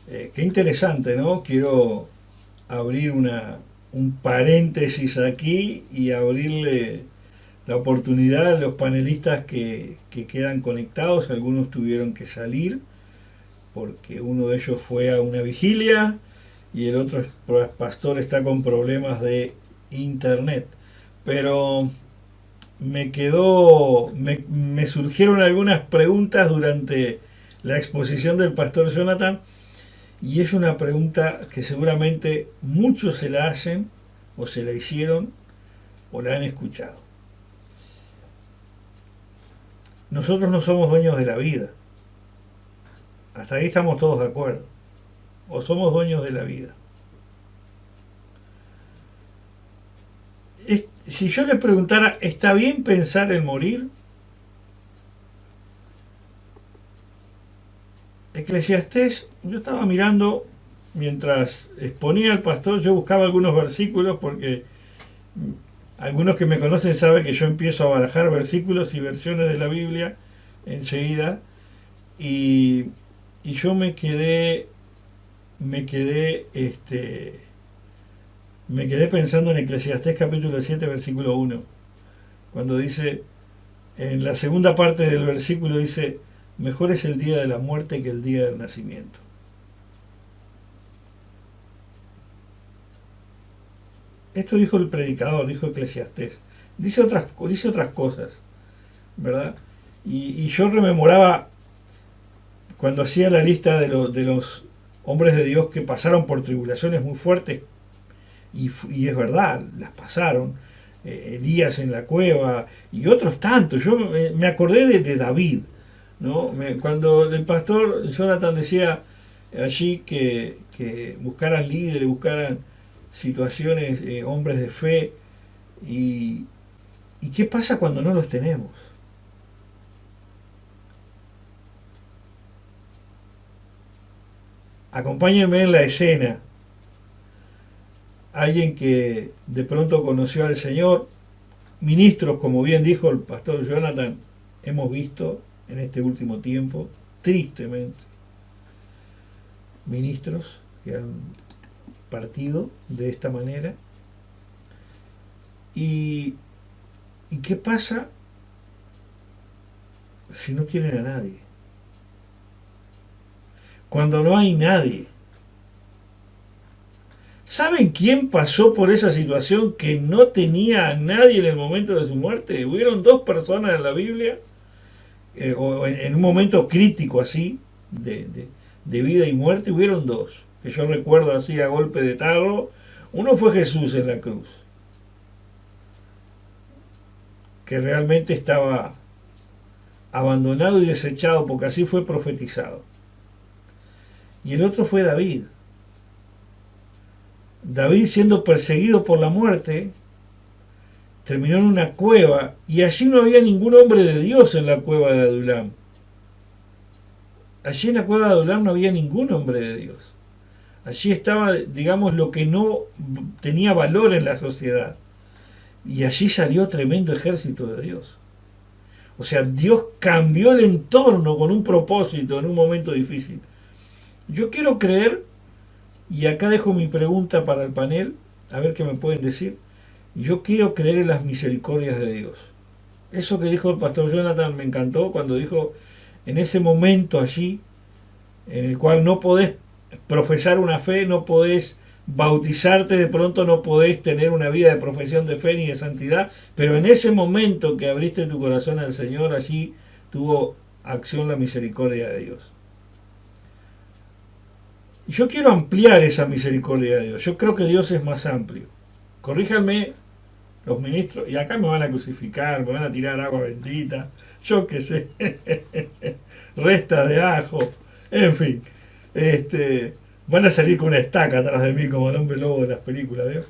Qué interesante, ¿no? Quiero abrir un paréntesis aquí y abrirle la oportunidad a los panelistas que quedan conectados. Algunos tuvieron que salir porque uno de ellos fue a una vigilia y el otro pastor está con problemas de internet. Pero me surgieron algunas preguntas durante la exposición del pastor Jonathan, Y es una pregunta que seguramente muchos se la hacen, o se la hicieron, o la han escuchado. Nosotros no somos dueños de la vida. Hasta ahí estamos todos de acuerdo. O somos dueños de la vida. Si yo le preguntara, ¿está bien pensar en morir? Eclesiastés, yo estaba mirando mientras exponía al pastor, yo buscaba algunos versículos porque algunos que me conocen saben que yo empiezo a barajar versículos y versiones de la Biblia enseguida, y yo me quedé pensando en Eclesiastés capítulo 7 versículo 1, cuando dice, en la segunda parte del versículo dice, mejor es el día de la muerte que el día del nacimiento. Esto dijo el predicador, dijo Eclesiastés. Dice otras cosas, ¿verdad? Y yo rememoraba cuando hacía la lista de los hombres de Dios que pasaron por tribulaciones muy fuertes, y es verdad, las pasaron. Elías en la cueva y otros tantos. Yo me acordé de David, ¿no? Cuando el pastor Jonathan decía allí que buscaran líderes, buscaran situaciones, hombres de fe, y ¿qué pasa cuando no los tenemos? Acompáñenme en la escena. Alguien que de pronto conoció al Señor, ministros, como bien dijo el pastor Jonathan, hemos visto en este último tiempo, tristemente, ministros que han partido de esta manera. ¿Y qué pasa si no quieren a nadie? Cuando no hay nadie. ¿Saben quién pasó por esa situación que no tenía a nadie en el momento de su muerte? Hubieron dos personas en la Biblia, o en un momento crítico así, de vida y muerte, hubieron dos, que yo recuerdo así a golpe de tarro. Uno fue Jesús en la cruz, que realmente estaba abandonado y desechado, porque así fue profetizado. Y el otro fue David. David, siendo perseguido por la muerte, terminó en una cueva, y allí no había ningún hombre de Dios en la cueva de Adulam. Allí en la cueva de Adulam no había ningún hombre de Dios. Allí estaba, digamos, lo que no tenía valor en la sociedad. Y allí salió tremendo ejército de Dios. O sea, Dios cambió el entorno con un propósito en un momento difícil. Yo quiero creer, y acá dejo mi pregunta para el panel, a ver qué me pueden decir. Yo quiero creer en las misericordias de Dios. Eso que dijo el pastor Jonathan me encantó, cuando dijo, en ese momento allí, en el cual no podés profesar una fe, no podés bautizarte, de pronto no podés tener una vida de profesión de fe ni de santidad, pero en ese momento que abriste tu corazón al Señor, allí tuvo acción la misericordia de Dios. Yo quiero ampliar esa misericordia de Dios. Yo creo que Dios es más amplio. Corríjanme los ministros, y acá me van a crucificar, me van a tirar agua bendita, yo qué sé, restas de ajo, en fin, van a salir con una estaca atrás de mí como el hombre lobo de las películas, ¿veo?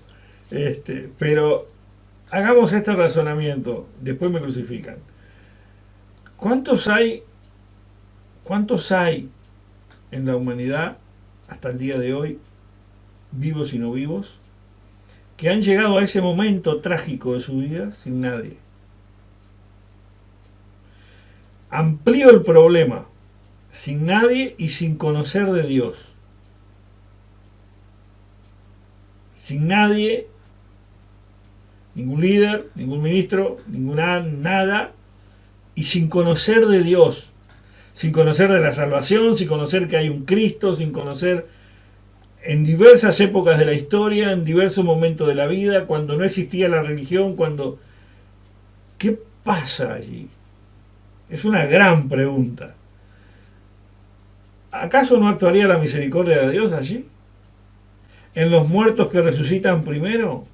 Pero hagamos este razonamiento, después me crucifican. ¿Cuántos hay en la humanidad hasta el día de hoy, vivos y no vivos, que han llegado a ese momento trágico de su vida sin nadie? Amplío el problema, sin nadie y sin conocer de Dios. Sin nadie, ningún líder, ningún ministro, ninguna nada, y sin conocer de Dios, sin conocer de la salvación, sin conocer que hay un Cristo, sin conocer en diversas épocas de la historia, en diversos momentos de la vida, cuando no existía la religión, cuando... ¿Qué pasa allí? Es una gran pregunta. ¿Acaso no actuaría la misericordia de Dios allí? ¿En los muertos que resucitan primero?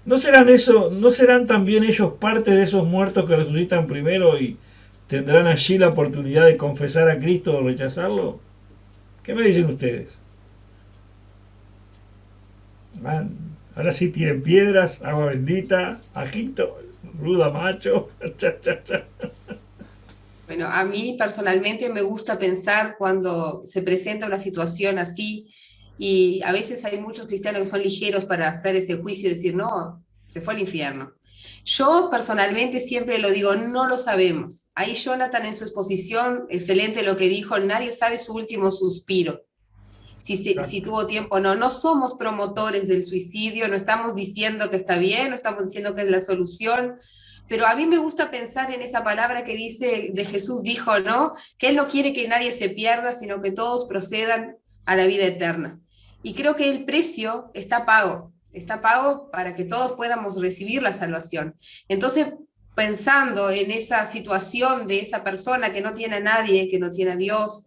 ¿No serán también ellos parte de esos muertos que resucitan primero y tendrán allí la oportunidad de confesar a Cristo o rechazarlo? ¿Qué me dicen ustedes? Man, ahora sí tienen piedras, agua bendita, ajito, ruda macho. Cha, cha, cha. Bueno, a mí personalmente me gusta pensar cuando se presenta una situación así, y a veces hay muchos cristianos que son ligeros para hacer ese juicio y decir, no, se fue al infierno. Yo personalmente siempre lo digo, no lo sabemos. Ahí Jonathan en su exposición, excelente lo que dijo, nadie sabe su último suspiro. Si tuvo tiempo o no. No somos promotores del suicidio, no estamos diciendo que está bien, no estamos diciendo que es la solución, pero a mí me gusta pensar en esa palabra que dice, de Jesús dijo, ¿no? Que Él no quiere que nadie se pierda, sino que todos procedan a la vida eterna. Y creo que el precio está pago para que todos podamos recibir la salvación. Entonces, pensando en esa situación de esa persona que no tiene a nadie, que no tiene a Dios,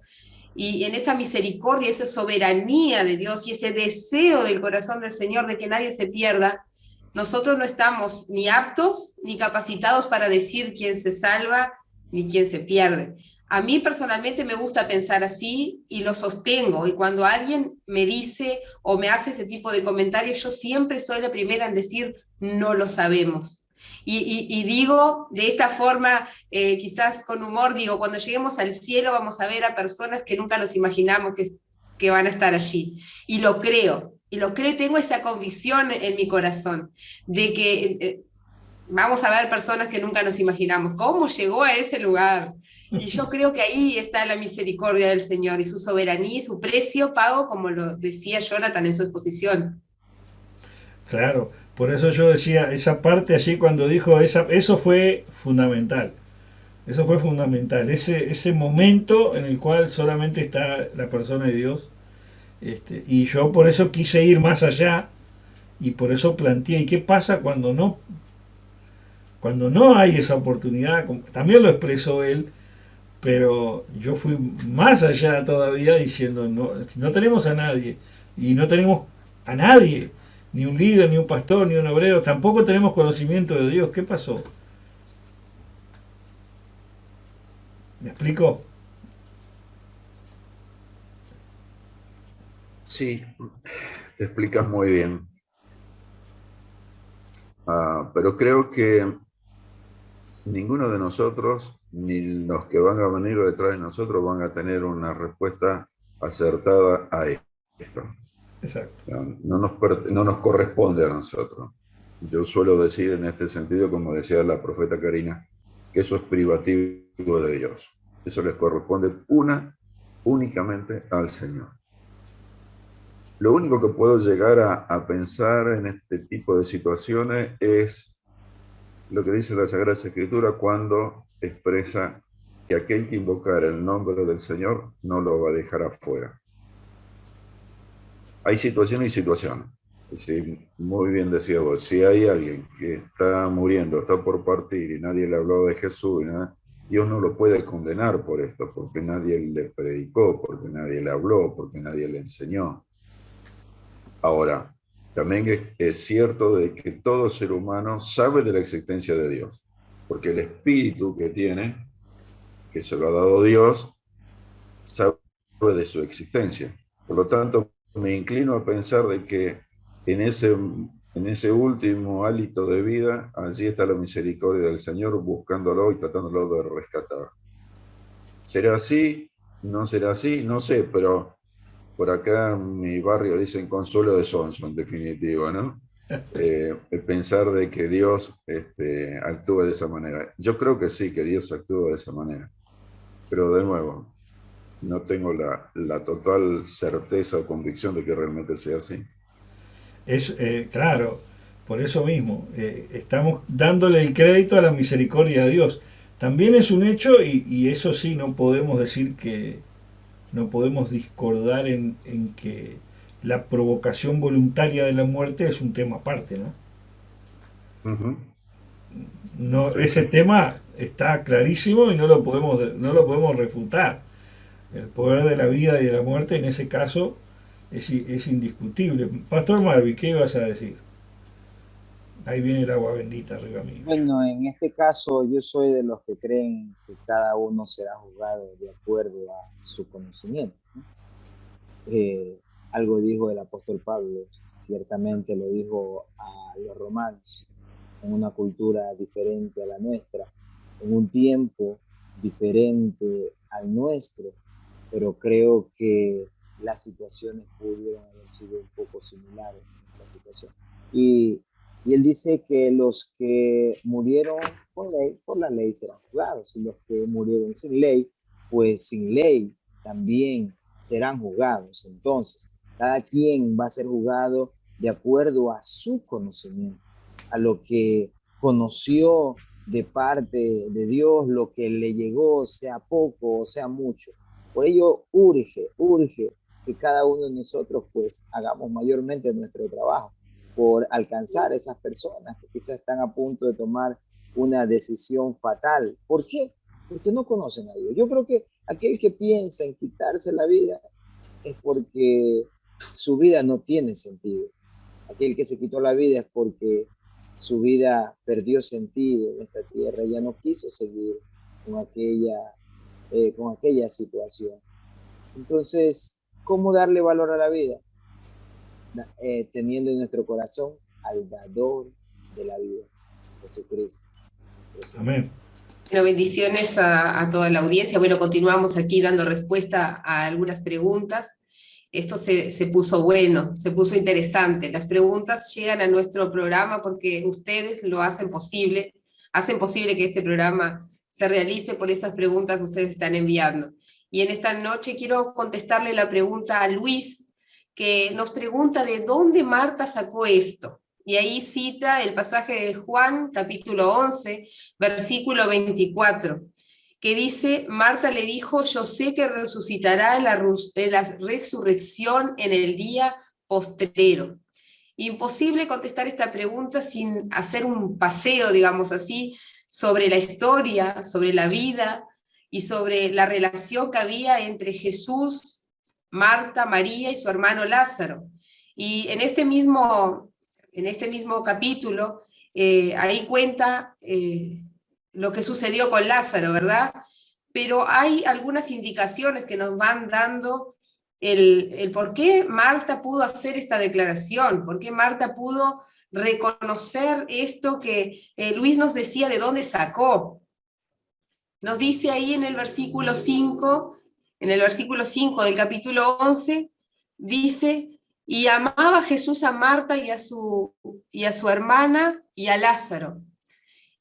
y en esa misericordia, esa soberanía de Dios y ese deseo del corazón del Señor de que nadie se pierda, nosotros no estamos ni aptos ni capacitados para decir quién se salva ni quién se pierde. A mí personalmente me gusta pensar así y lo sostengo, y cuando alguien me dice o me hace ese tipo de comentarios, yo siempre soy la primera en decir no lo sabemos. Y digo de esta forma, quizás con humor, digo, cuando lleguemos al cielo vamos a ver a personas que nunca nos imaginamos que van a estar allí. Y lo creo, tengo esa convicción en mi corazón, de que vamos a ver personas que nunca nos imaginamos. ¿Cómo llegó a ese lugar? Y yo creo que ahí está la misericordia del Señor y su soberanía y su precio pago, como lo decía Jonathan en su exposición. Claro, por eso yo decía, esa parte allí cuando dijo, eso fue fundamental. Eso fue fundamental. Ese momento en el cual solamente está la persona de Dios. Y yo por eso quise ir más allá y por eso planteé, ¿y qué pasa cuando no hay esa oportunidad? También lo expresó él, pero yo fui más allá todavía diciendo, no, no tenemos a nadie, y no tenemos a nadie, ni un líder, ni un pastor, ni un obrero, tampoco tenemos conocimiento de Dios. ¿Qué pasó? ¿Me explico? Sí, te explicas muy bien. Pero creo que ninguno de nosotros, ni los que van a venir detrás de nosotros, van a tener una respuesta acertada a esto. Exacto. No nos corresponde a nosotros. Yo suelo decir en este sentido, como decía la profeta Karina, que eso es privativo de Dios. Eso les corresponde únicamente al Señor. Lo único que puedo llegar a pensar en este tipo de situaciones es lo que dice la Sagrada Escritura cuando expresa que aquel que invocar el nombre del Señor no lo va a dejar afuera. Hay situaciones y situaciones. Sí, muy bien decía vos, si hay alguien que está muriendo, está por partir y nadie le habló de Jesús, Dios no lo puede condenar por esto, porque nadie le predicó, porque nadie le habló, porque nadie le enseñó. Ahora, también es cierto de que todo ser humano sabe de la existencia de Dios, porque el espíritu que tiene, que se lo ha dado Dios, sabe de su existencia. Por lo tanto, me inclino a pensar de que en ese último hálito de vida, allí está la misericordia del Señor buscándolo y tratándolo de rescatar. ¿Será así? ¿No será así? No sé, pero por acá en mi barrio dicen consuelo de sonso, en definitiva, ¿no? Pensar de que Dios actúa de esa manera. Yo creo que sí, que Dios actúa de esa manera. Pero de nuevo, no tengo la total certeza o convicción de que realmente sea así. Claro, por eso mismo, estamos dándole el crédito a la misericordia de Dios. También es un hecho, y eso sí, no podemos decir que, no podemos discordar en que la provocación voluntaria de la muerte es un tema aparte, ¿no? Uh-huh. No, ese tema está clarísimo y no lo podemos refutar. El poder de la vida y de la muerte en ese caso es indiscutible. Pastor Marvin, ¿qué ibas a decir? Ahí viene el agua bendita arriba mío. Bueno, en este caso yo soy de los que creen que cada uno será juzgado de acuerdo a su conocimiento, ¿no? Algo dijo el apóstol Pablo, ciertamente lo dijo a los romanos, en una cultura diferente a la nuestra, en un tiempo diferente al nuestro, pero creo que las situaciones pudieron haber sido un poco similares en esta situación. Y él dice que los que murieron por la ley serán juzgados, y los que murieron sin ley, pues sin ley también serán juzgados. Entonces, cada quien va a ser juzgado de acuerdo a su conocimiento, a lo que conoció de parte de Dios, lo que le llegó, sea poco o sea mucho. Por ello urge que cada uno de nosotros pues hagamos mayormente nuestro trabajo por alcanzar a esas personas que quizás están a punto de tomar una decisión fatal. ¿Por qué? Porque no conocen a Dios. Yo creo que aquel que piensa en quitarse la vida es porque su vida no tiene sentido. Aquel que se quitó la vida es porque su vida perdió sentido en esta tierra, ya no quiso seguir con aquella situación. Entonces, ¿cómo darle valor a la vida? Teniendo en nuestro corazón al dador de la vida, Jesucristo. Amén. Bueno, bendiciones a toda la audiencia. Bueno, continuamos aquí dando respuesta a algunas preguntas. Esto se puso bueno, se puso interesante. Las preguntas llegan a nuestro programa porque ustedes lo hacen posible que este programa se realice por esas preguntas que ustedes están enviando. Y en esta noche quiero contestarle la pregunta a Luis, que nos pregunta de dónde Marta sacó esto. Y ahí cita el pasaje de Juan, capítulo 11, versículo 24. Que dice, Marta le dijo, yo sé que resucitará en la resurrección en el día postrero. Imposible contestar esta pregunta sin hacer un paseo, digamos así, sobre la historia, sobre la vida y sobre la relación que había entre Jesús, Marta, María y su hermano Lázaro. Y en este mismo capítulo, ahí cuenta lo que sucedió con Lázaro, ¿verdad? Pero hay algunas indicaciones que nos van dando el por qué Marta pudo hacer esta declaración, por qué Marta pudo reconocer esto que Luis nos decía de dónde sacó. Nos dice ahí en el versículo 5 del capítulo 11, dice, y amaba Jesús a Marta y a su hermana y a Lázaro.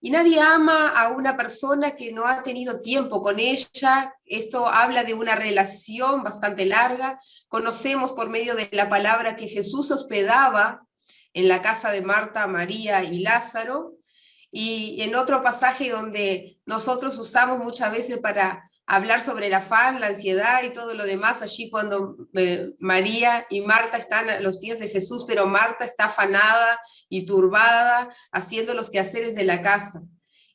Y nadie ama a una persona que no ha tenido tiempo con ella. Esto habla de una relación bastante larga. Conocemos por medio de la palabra que Jesús hospedaba en la casa de Marta, María y Lázaro. Y en otro pasaje donde nosotros usamos muchas veces para hablar sobre el afán, la ansiedad y todo lo demás, allí cuando María y Marta están a los pies de Jesús, pero Marta está afanada y turbada, haciendo los quehaceres de la casa.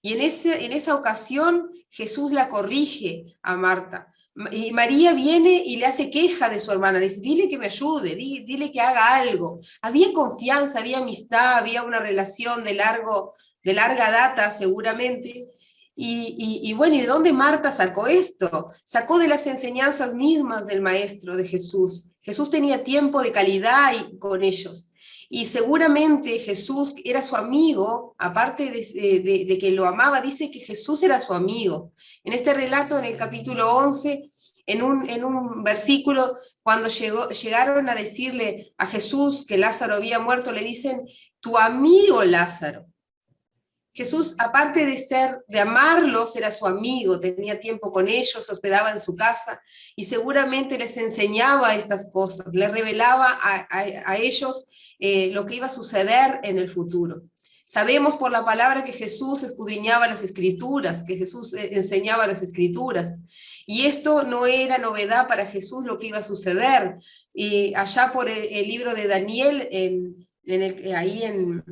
Y en esa ocasión Jesús la corrige a Marta. Y María viene y le hace queja de su hermana, dice, dile que me ayude, dile que haga algo. Había confianza, había amistad, había una relación de larga data seguramente. Y bueno, ¿y de dónde Marta sacó esto? Sacó de las enseñanzas mismas del Maestro, de Jesús. Jesús tenía tiempo de calidad con ellos. Y seguramente Jesús era su amigo, aparte de que lo amaba, dice que Jesús era su amigo. En este relato, en el capítulo 11, en un versículo, cuando llegaron a decirle a Jesús que Lázaro había muerto, le dicen, tu amigo Lázaro. Jesús, aparte de amarlos, era su amigo, tenía tiempo con ellos, hospedaba en su casa, y seguramente les enseñaba estas cosas, les revelaba a ellos lo que iba a suceder en el futuro. Sabemos por la palabra que Jesús escudriñaba las Escrituras, que Jesús enseñaba las Escrituras, y esto no era novedad para Jesús lo que iba a suceder. Y allá por el libro de Daniel, ahí en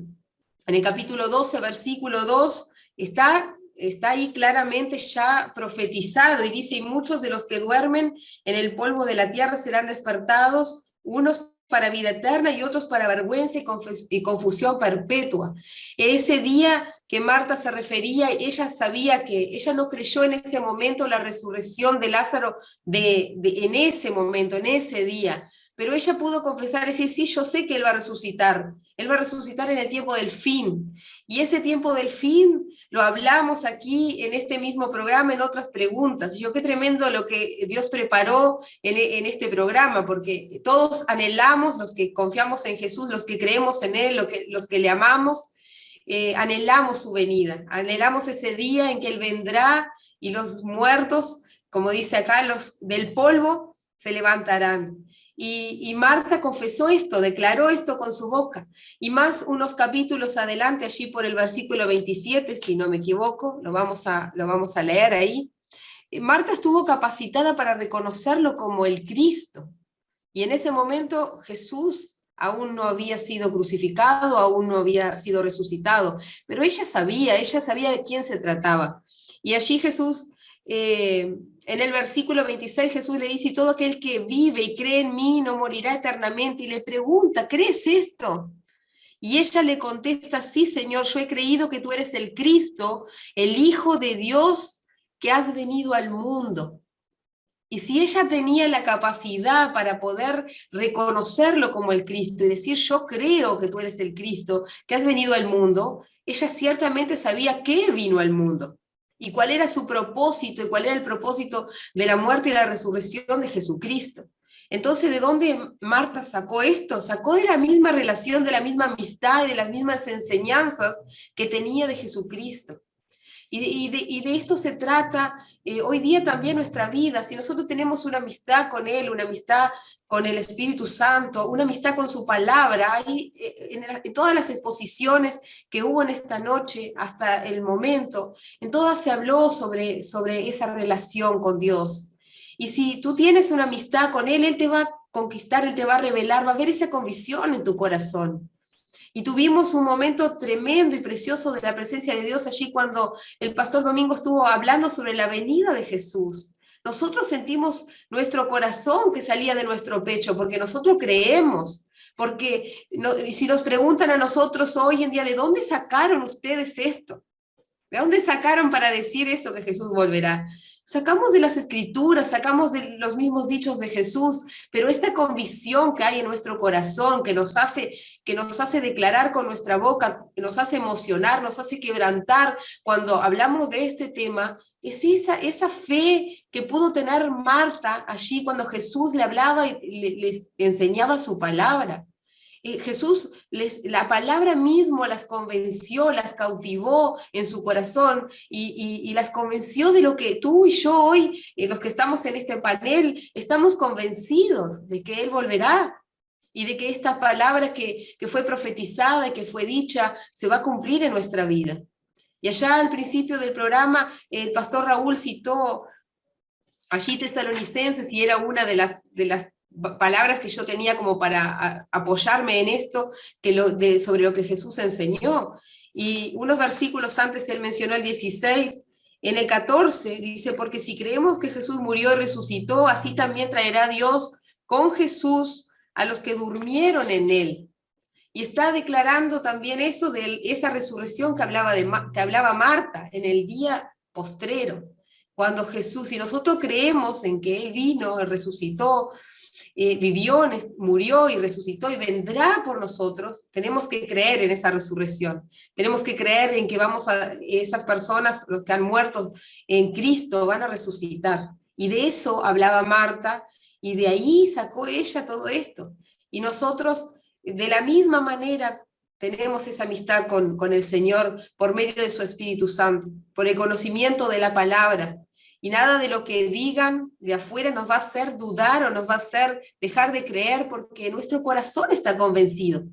el capítulo 12, versículo 2, está está ahí claramente ya profetizado y dice, y muchos de los que duermen en el polvo de la tierra serán despertados, unos para vida eterna y otros para vergüenza y confusión perpetua. Ese día que Marta se refería, ella sabía que ella no creyó en ese momento la resurrección de Lázaro en ese momento, en ese día, pero ella pudo confesar y decir, sí, yo sé que él va a resucitar en el tiempo del fin, y ese tiempo del fin lo hablamos aquí en este mismo programa, en otras preguntas. Y yo, qué tremendo lo que Dios preparó en este programa, porque todos anhelamos, los que confiamos en Jesús, los que creemos en Él, los que le amamos, anhelamos su venida, anhelamos ese día en que Él vendrá y los muertos, como dice acá, los del polvo se levantarán. Y Marta confesó esto, declaró esto con su boca. Y más unos capítulos adelante, allí por el versículo 27, si no me equivoco, lo vamos a leer ahí. Marta estuvo capacitada para reconocerlo como el Cristo. Y en ese momento Jesús aún no había sido crucificado, aún no había sido resucitado. Pero ella sabía de quién se trataba. Y allí Jesús... en el versículo 26 Jesús le dice, y todo aquel que vive y cree en mí no morirá eternamente, y le pregunta, ¿crees esto? Y ella le contesta, sí, Señor, yo he creído que tú eres el Cristo, el Hijo de Dios, que has venido al mundo. Y si ella tenía la capacidad para poder reconocerlo como el Cristo y decir, yo creo que tú eres el Cristo, que has venido al mundo, ella ciertamente sabía que vino al mundo. Y cuál era su propósito, y cuál era el propósito de la muerte y la resurrección de Jesucristo. Entonces, ¿de dónde Marta sacó esto? Sacó de la misma relación, de la misma amistad y de las mismas enseñanzas que tenía de Jesucristo. Y de esto se trata hoy día también nuestra vida. Si nosotros tenemos una amistad con Él, una amistad con el Espíritu Santo, una amistad con su palabra, ahí, en todas las exposiciones que hubo en esta noche hasta el momento, en todas se habló sobre esa relación con Dios. Y si tú tienes una amistad con Él, Él te va a conquistar, Él te va a revelar, va a haber esa convicción en tu corazón. Y tuvimos un momento tremendo y precioso de la presencia de Dios allí cuando el pastor Domingo estuvo hablando sobre la venida de Jesús. Nosotros sentimos nuestro corazón que salía de nuestro pecho, porque nosotros creemos, porque si nos preguntan a nosotros hoy en día, ¿de dónde sacaron ustedes esto? ¿De dónde sacaron para decir esto que Jesús volverá? Sacamos de las Escrituras, sacamos de los mismos dichos de Jesús, pero esta convicción que hay en nuestro corazón, que nos hace declarar con nuestra boca, que nos hace emocionar, nos hace quebrantar cuando hablamos de este tema, es esa fe que pudo tener Marta allí cuando Jesús le hablaba y les enseñaba su palabra. Jesús, la palabra mismo las convenció, las cautivó en su corazón y las convenció de lo que tú y yo hoy, los que estamos en este panel, estamos convencidos de que Él volverá y de que esta palabra que fue profetizada y que fue dicha se va a cumplir en nuestra vida. Y allá al principio del programa, el pastor Raúl citó allí Tesalonicenses y era una de las palabras que yo tenía como para apoyarme en esto, sobre lo que Jesús enseñó. Y unos versículos antes él mencionó el 16, en el 14 dice, porque si creemos que Jesús murió y resucitó, así también traerá Dios con Jesús a los que durmieron en él. Y está declarando también eso de esa resurrección que hablaba Marta en el día postrero, cuando Jesús, si nosotros creemos en que Él vino, Él resucitó, vivió, murió y resucitó y vendrá por nosotros, tenemos que creer en esa resurrección, tenemos que creer en que esas personas, los que han muerto en Cristo, van a resucitar. Y de eso hablaba Marta, y de ahí sacó ella todo esto. Y nosotros, de la misma manera, tenemos esa amistad con el Señor por medio de su Espíritu Santo, por el conocimiento de la palabra. Y nada de lo que digan de afuera nos va a hacer dudar o nos va a hacer dejar de creer, porque nuestro corazón está convencido.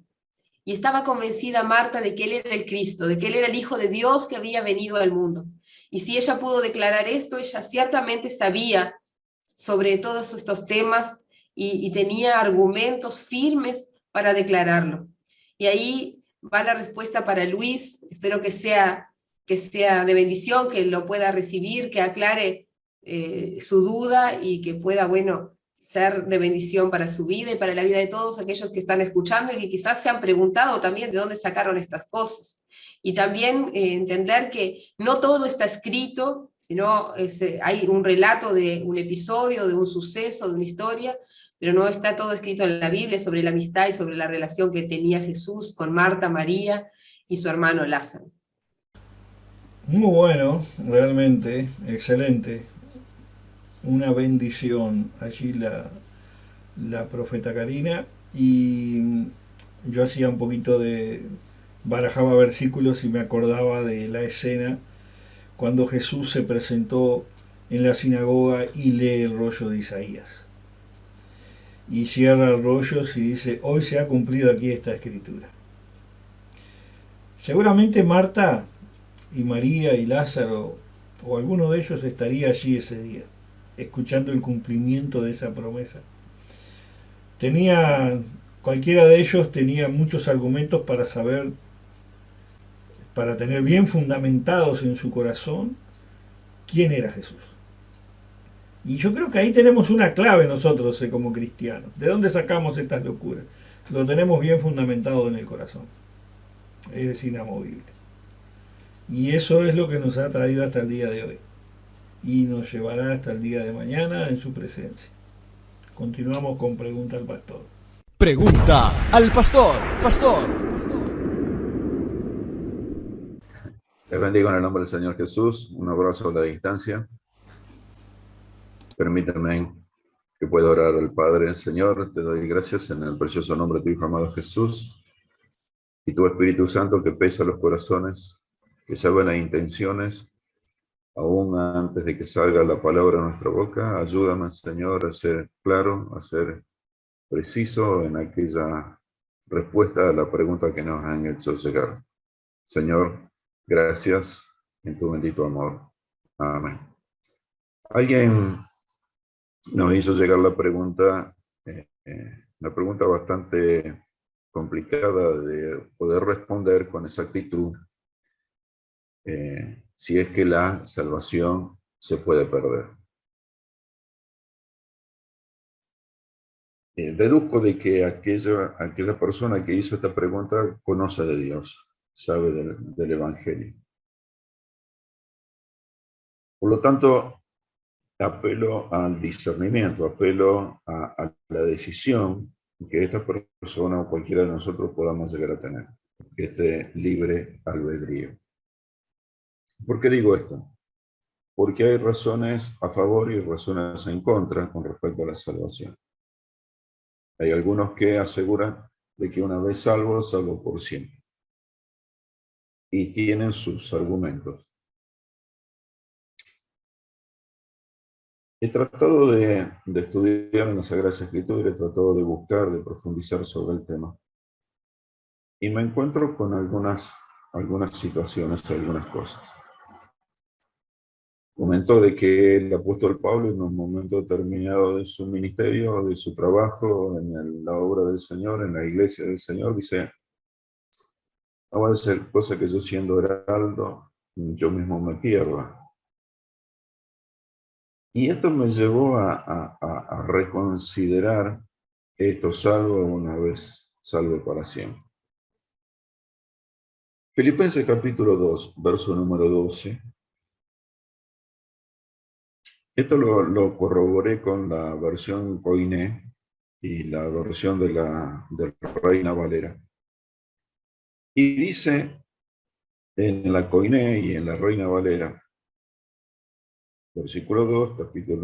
Y estaba convencida Marta de que Él era el Cristo, de que Él era el Hijo de Dios que había venido al mundo. Y si ella pudo declarar esto, ella ciertamente sabía sobre todos estos temas y tenía argumentos firmes para declararlo. Y ahí va la respuesta para Luis, espero que sea que sea de bendición, que lo pueda recibir, que aclare su duda y que pueda, bueno, ser de bendición para su vida y para la vida de todos aquellos que están escuchando y que quizás se han preguntado también de dónde sacaron estas cosas. Y también entender que no todo está escrito, sino hay un relato de un episodio, de un suceso, de una historia, pero no está todo escrito en la Biblia sobre la amistad y sobre la relación que tenía Jesús con Marta, María y su hermano Lázaro. Muy bueno, realmente, excelente. Una bendición allí la profeta Karina, y yo hacía un poquito barajaba versículos y me acordaba de la escena cuando Jesús se presentó en la sinagoga y lee el rollo de Isaías. Y cierra el rollo y dice, hoy se ha cumplido aquí esta escritura. Seguramente Marta y María y Lázaro, o alguno de ellos, estaría allí ese día, escuchando el cumplimiento de esa promesa. Cualquiera de ellos tenía muchos argumentos para saber, para tener bien fundamentados en su corazón quién era Jesús. Y yo creo que ahí tenemos una clave nosotros como cristianos. ¿De dónde sacamos estas locuras? Lo tenemos bien fundamentado en el corazón. Es inamovible. Y eso es lo que nos ha traído hasta el día de hoy. Y nos llevará hasta el día de mañana en su presencia. Continuamos con Pregunta al Pastor. Pregunta al Pastor. Les bendigo en el nombre del Señor Jesús. Un abrazo a la distancia. Permítanme que pueda orar al Padre. Señor, te doy gracias en el precioso nombre de tu Hijo amado Jesús y tu Espíritu Santo que pesa los corazones, que sabe las intenciones, aún antes de que salga la palabra de nuestra boca. Ayúdame, Señor, a ser claro, a ser preciso en aquella respuesta a la pregunta que nos han hecho llegar. Señor, gracias en tu bendito amor. Amén. Alguien nos hizo llegar la pregunta bastante complicada de poder responder con exactitud si es que la salvación se puede perder. Deduzco de que aquella persona que hizo esta pregunta conoce de Dios, sabe del Evangelio. Por lo tanto, apelo al discernimiento, apelo a la decisión que esta persona o cualquiera de nosotros podamos llegar a tener, que esté libre albedrío. ¿Por qué digo esto? Porque hay razones a favor y razones en contra con respecto a la salvación. Hay algunos que aseguran de que una vez salvo por siempre. Y tienen sus argumentos. He tratado de estudiar en la Sagrada Escritura, he tratado de buscar, de profundizar sobre el tema. Y me encuentro con algunas situaciones, algunas cosas. Comentó de que el apóstol Pablo en un momento determinado de su ministerio, de su trabajo en la obra del Señor, en la iglesia del Señor, dice, no va a ser cosa que yo siendo heraldo, yo mismo me pierda. Y esto me llevó a reconsiderar esto: salvo una vez, salvo para siempre. Filipenses capítulo 2, verso número 12. Esto lo corroboré con la versión Koiné y la versión de la Reina Valera. Y dice en la Koiné y en la Reina Valera, versículo 2, capítulo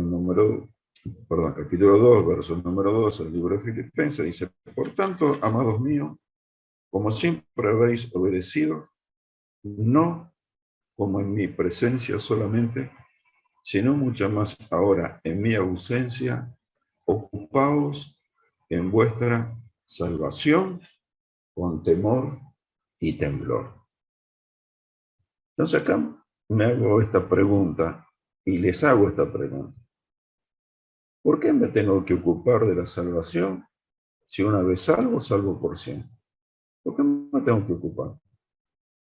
2, verso número 2 del libro de Filipenses, dice: por tanto, amados míos, como siempre habéis obedecido, no como en mi presencia solamente, sino mucho más ahora en mi ausencia, ocupaos en vuestra salvación con temor y temblor. Entonces acá me hago esta pregunta y les hago esta pregunta. ¿Por qué me tengo que ocupar de la salvación si una vez salvo por siempre? ¿Por qué me tengo que ocupar?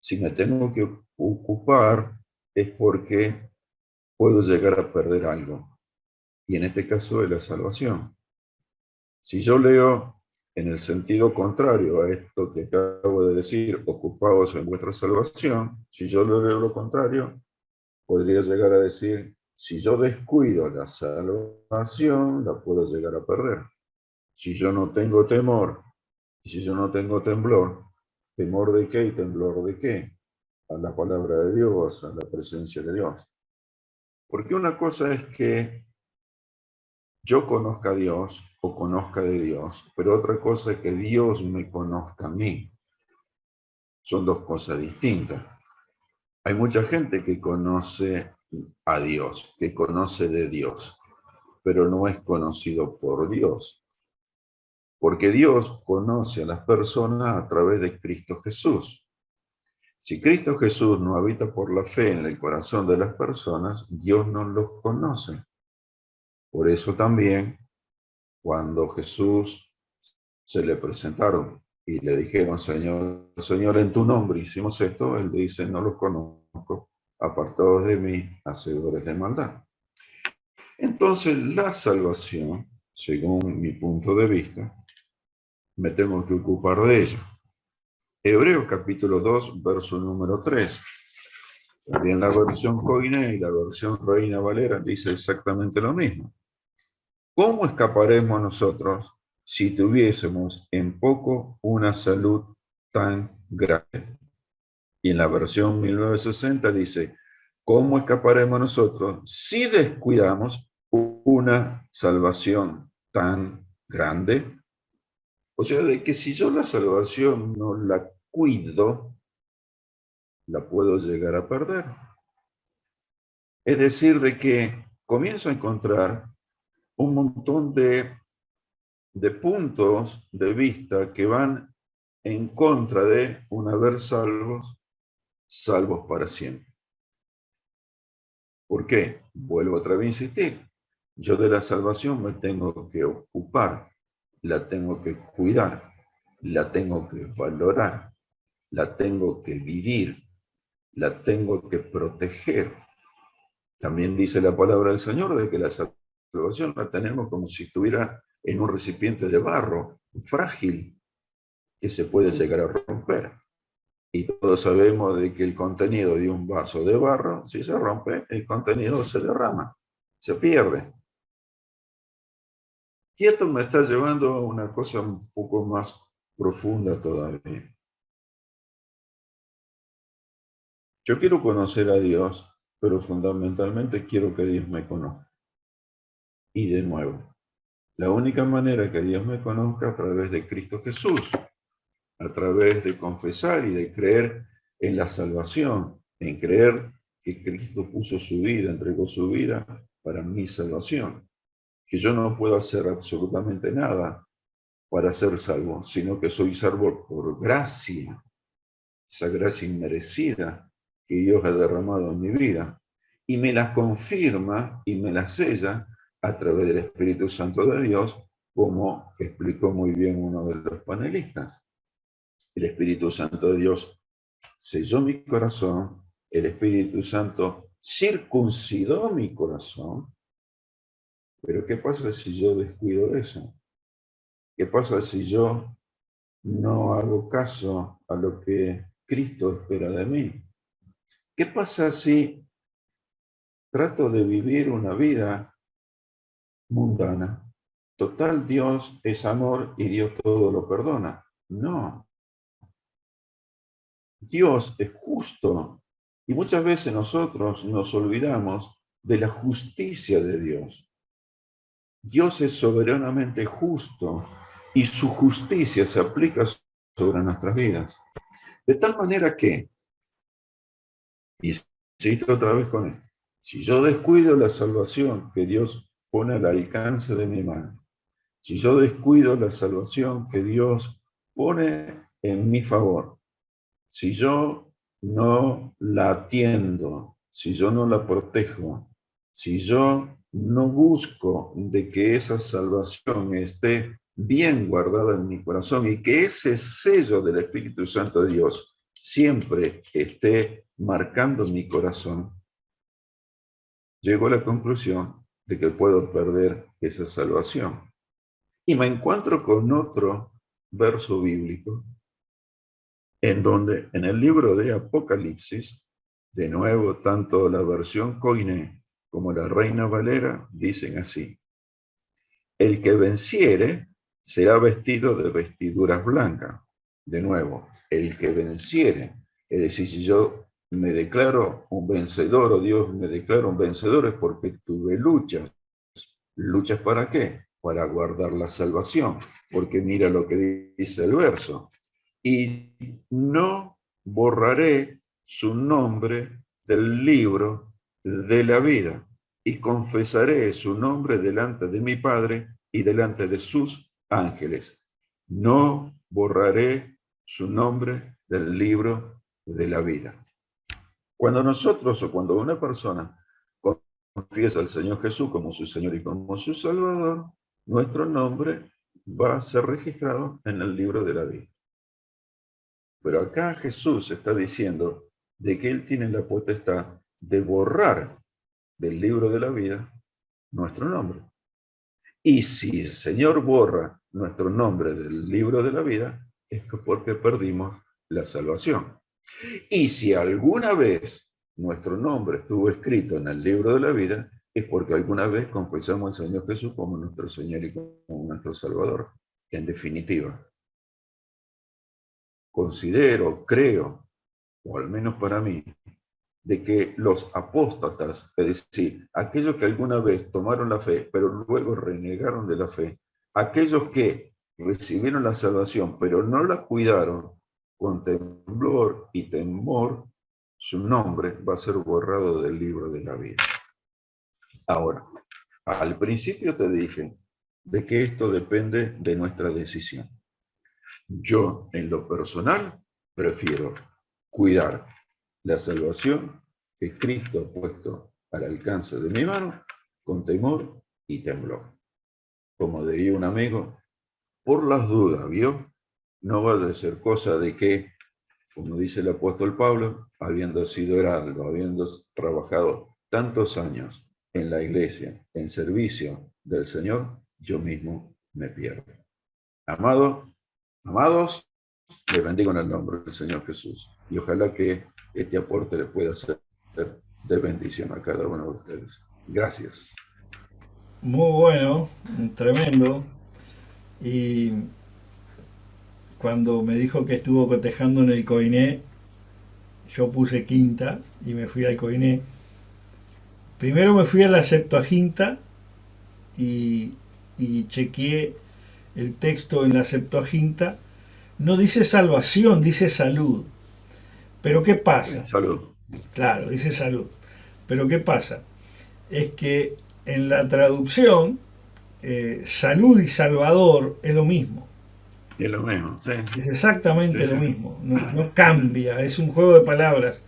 Si me tengo que ocupar es porque puedo llegar a perder algo. Y en este caso es la salvación. Si yo leo en el sentido contrario a esto que acabo de decir, ocupaos en vuestra salvación, si yo leo lo contrario, podría llegar a decir, si yo descuido la salvación, la puedo llegar a perder. Si yo no tengo temor, y si yo no tengo temblor, ¿temor de qué y temblor de qué? A la palabra de Dios, a la presencia de Dios. Porque una cosa es que yo conozca a Dios o conozca de Dios, pero otra cosa es que Dios me conozca a mí. Son dos cosas distintas. Hay mucha gente que conoce a Dios, que conoce de Dios, pero no es conocido por Dios. Porque Dios conoce a las personas a través de Cristo Jesús. Si Cristo Jesús no habita por la fe en el corazón de las personas, Dios no los conoce. Por eso también, cuando Jesús se le presentaron y le dijeron, Señor, Señor, en tu nombre hicimos esto, él dice, no los conozco, apartados de mí, hacedores de maldad. Entonces, la salvación, según mi punto de vista, me tengo que ocupar de ello. Hebreos capítulo 2, verso número 3. También la versión Koiné y la versión Reina Valera dice exactamente lo mismo. ¿Cómo escaparemos nosotros si tuviésemos en poco una salud tan grande? Y en la versión 1960 dice, ¿cómo escaparemos nosotros si descuidamos una salvación tan grande? O sea, de que si yo la salvación no la cuido, la puedo llegar a perder. Es decir, de que comienzo a encontrar un montón de puntos de vista que van en contra de un haber salvos para siempre. ¿Por qué? Vuelvo otra vez a insistir. Yo de la salvación me tengo que ocupar, la tengo que cuidar, la tengo que valorar, la tengo que vivir, la tengo que proteger. También dice la palabra del Señor de que la salvación la tenemos como si estuviera en un recipiente de barro, frágil, que se puede llegar a romper. Y todos sabemos de que el contenido de un vaso de barro, si se rompe, el contenido se derrama, se pierde. Y esto me está llevando a una cosa un poco más profunda todavía. Yo quiero conocer a Dios, pero fundamentalmente quiero que Dios me conozca. Y de nuevo, la única manera que Dios me conozca es a través de Cristo Jesús, a través de confesar y de creer en la salvación, en creer que Cristo puso su vida, entregó su vida para mi salvación, que yo no puedo hacer absolutamente nada para ser salvo, sino que soy salvo por gracia, esa gracia inmerecida que Dios ha derramado en mi vida, y me la confirma y me la sella a través del Espíritu Santo de Dios, como explicó muy bien uno de los panelistas. El Espíritu Santo de Dios selló mi corazón, el Espíritu Santo circuncidó mi corazón, pero ¿qué pasa si yo descuido eso? ¿Qué pasa si yo no hago caso a lo que Cristo espera de mí? ¿Qué pasa si trato de vivir una vida mundana? Total, Dios es amor y Dios todo lo perdona. No. Dios es justo y muchas veces nosotros nos olvidamos de la justicia de Dios. Dios es soberanamente justo y su justicia se aplica sobre nuestras vidas. De tal manera que, y insisto otra vez con esto, si yo descuido la salvación que Dios pone al alcance de mi mano, si yo descuido la salvación que Dios pone en mi favor, si yo no la atiendo, si yo no la protejo, si yo no busco de que esa salvación esté bien guardada en mi corazón y que ese sello del Espíritu Santo de Dios siempre esté marcando mi corazón, llego a la conclusión de que puedo perder esa salvación. Y me encuentro con otro verso bíblico en donde en el libro de Apocalipsis, de nuevo, tanto la versión Koiné como la Reina Valera dicen así: el que venciere será vestido de vestiduras blancas. De nuevo, el que venciere, es decir, si yo me declaro un vencedor o Dios me declara un vencedor, es porque tuve luchas. ¿Luchas para qué? Para guardar la salvación, porque mira lo que dice el verso: y no borraré su nombre del libro de la vida, y confesaré su nombre delante de mi Padre y delante de sus ángeles. No borraré su nombre del libro de la vida. Cuando nosotros o cuando una persona confiesa al Señor Jesús como su Señor y como su Salvador, nuestro nombre va a ser registrado en el libro de la vida. Pero acá Jesús está diciendo de que Él tiene la potestad de borrar del libro de la vida nuestro nombre. Y si el Señor borra nuestro nombre del libro de la vida, es porque perdimos la salvación. Y si alguna vez nuestro nombre estuvo escrito en el libro de la vida, es porque alguna vez confesamos al Señor Jesús como nuestro Señor y como nuestro Salvador. En definitiva, considero, creo, o al menos para mí, de que los apóstatas, es decir, aquellos que alguna vez tomaron la fe, pero luego renegaron de la fe, aquellos que recibieron la salvación, pero no la cuidaron, con temblor y temor, su nombre va a ser borrado del libro de la vida. Ahora, al principio te dije de que esto depende de nuestra decisión. Yo, en lo personal, prefiero cuidar la salvación que Cristo ha puesto al alcance de mi mano con temor y temblor. Como diría un amigo, por las dudas, ¿vio? No vaya a ser cosa de que, como dice el apóstol Pablo, habiendo sido heraldo, habiendo trabajado tantos años en la iglesia, en servicio del Señor, yo mismo me pierdo. Amados, les bendigo en el nombre del Señor Jesús. Y ojalá que este aporte le pueda ser de bendición a cada uno de ustedes. Gracias. Muy bueno, tremendo. Y cuando me dijo que estuvo cotejando en el Koiné, yo puse quinta y me fui al Koiné. Primero me fui a la Septuaginta y chequeé el texto en la Septuaginta. No dice salvación, dice salud. Pero ¿qué pasa? Salud. Claro, dice salud. Pero ¿qué pasa? Es que en la traducción, salud y salvador es lo mismo. Es lo mismo, sí. Es exactamente lo mismo. No cambia, es un juego de palabras.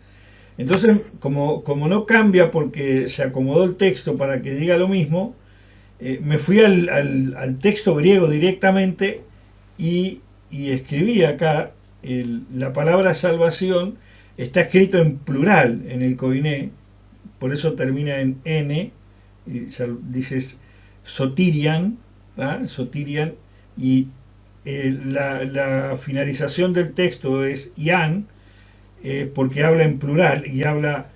Entonces, como no cambia porque se acomodó el texto para que diga lo mismo, me fui al texto griego directamente y escribí acá la palabra salvación. Está escrito en plural en el Koiné, por eso termina en N, y dices sotirian, ¿ah? Sotirian, y la finalización del texto es ian, porque habla en plural y habla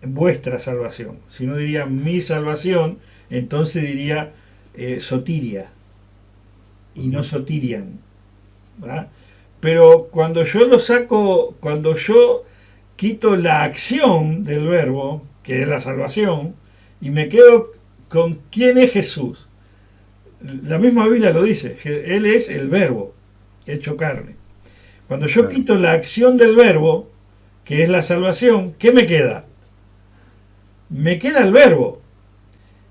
vuestra salvación. Si no diría mi salvación, entonces diría sotiria y no sotirian, ¿va? Pero cuando yo lo saco, cuando yo quito la acción del verbo, que es la salvación, y me quedo con quién es Jesús. La misma Biblia lo dice, Él es el verbo hecho carne. Cuando yo quito la acción del verbo, que es la salvación, ¿qué me queda? Me queda el verbo.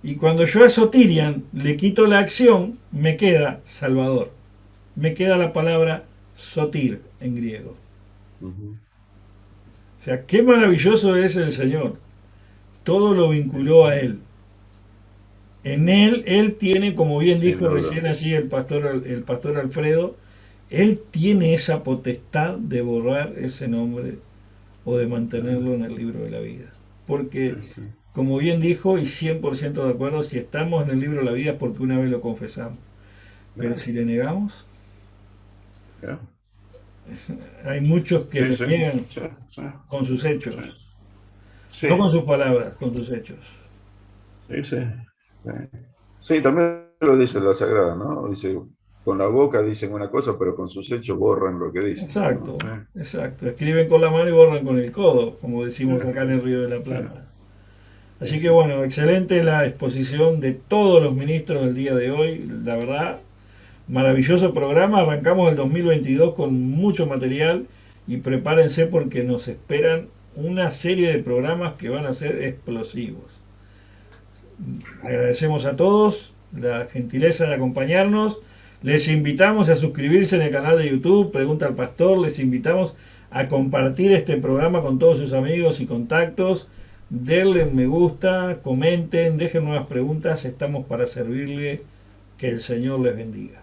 Y cuando yo a sotirian le quito la acción, me queda salvador. Me queda la palabra sotir en griego. O sea, qué maravilloso es el Señor. Todo lo vinculó a Él. En Él tiene, como bien dijo recién allí el pastor Alfredo, Él tiene esa potestad de borrar ese nombre o de mantenerlo en el libro de la vida. Porque, como bien dijo, y 100% de acuerdo, si estamos en el libro de la vida es porque una vez lo confesamos. Pero si le negamos, hay muchos que le niegan con sus hechos. No con sus palabras, con sus hechos. Sí, también lo dice la Sagrada, ¿no? Dice, con la boca dicen una cosa, pero con sus hechos borran lo que dicen. Exacto, ¿no? exacto. Escriben con la mano y borran con el codo, como decimos acá en el Río de la Plata. Así que bueno, excelente la exposición de todos los ministros del día de hoy. La verdad, maravilloso programa. Arrancamos el 2022 con mucho material y prepárense porque nos esperan una serie de programas que van a ser explosivos. Agradecemos a todos la gentileza de acompañarnos. Les invitamos a suscribirse en el canal de YouTube, Pregunta al Pastor. Les invitamos a compartir este programa con todos sus amigos y contactos. Denle me gusta, comenten, dejen nuevas preguntas. Estamos para servirle. Que el Señor les bendiga.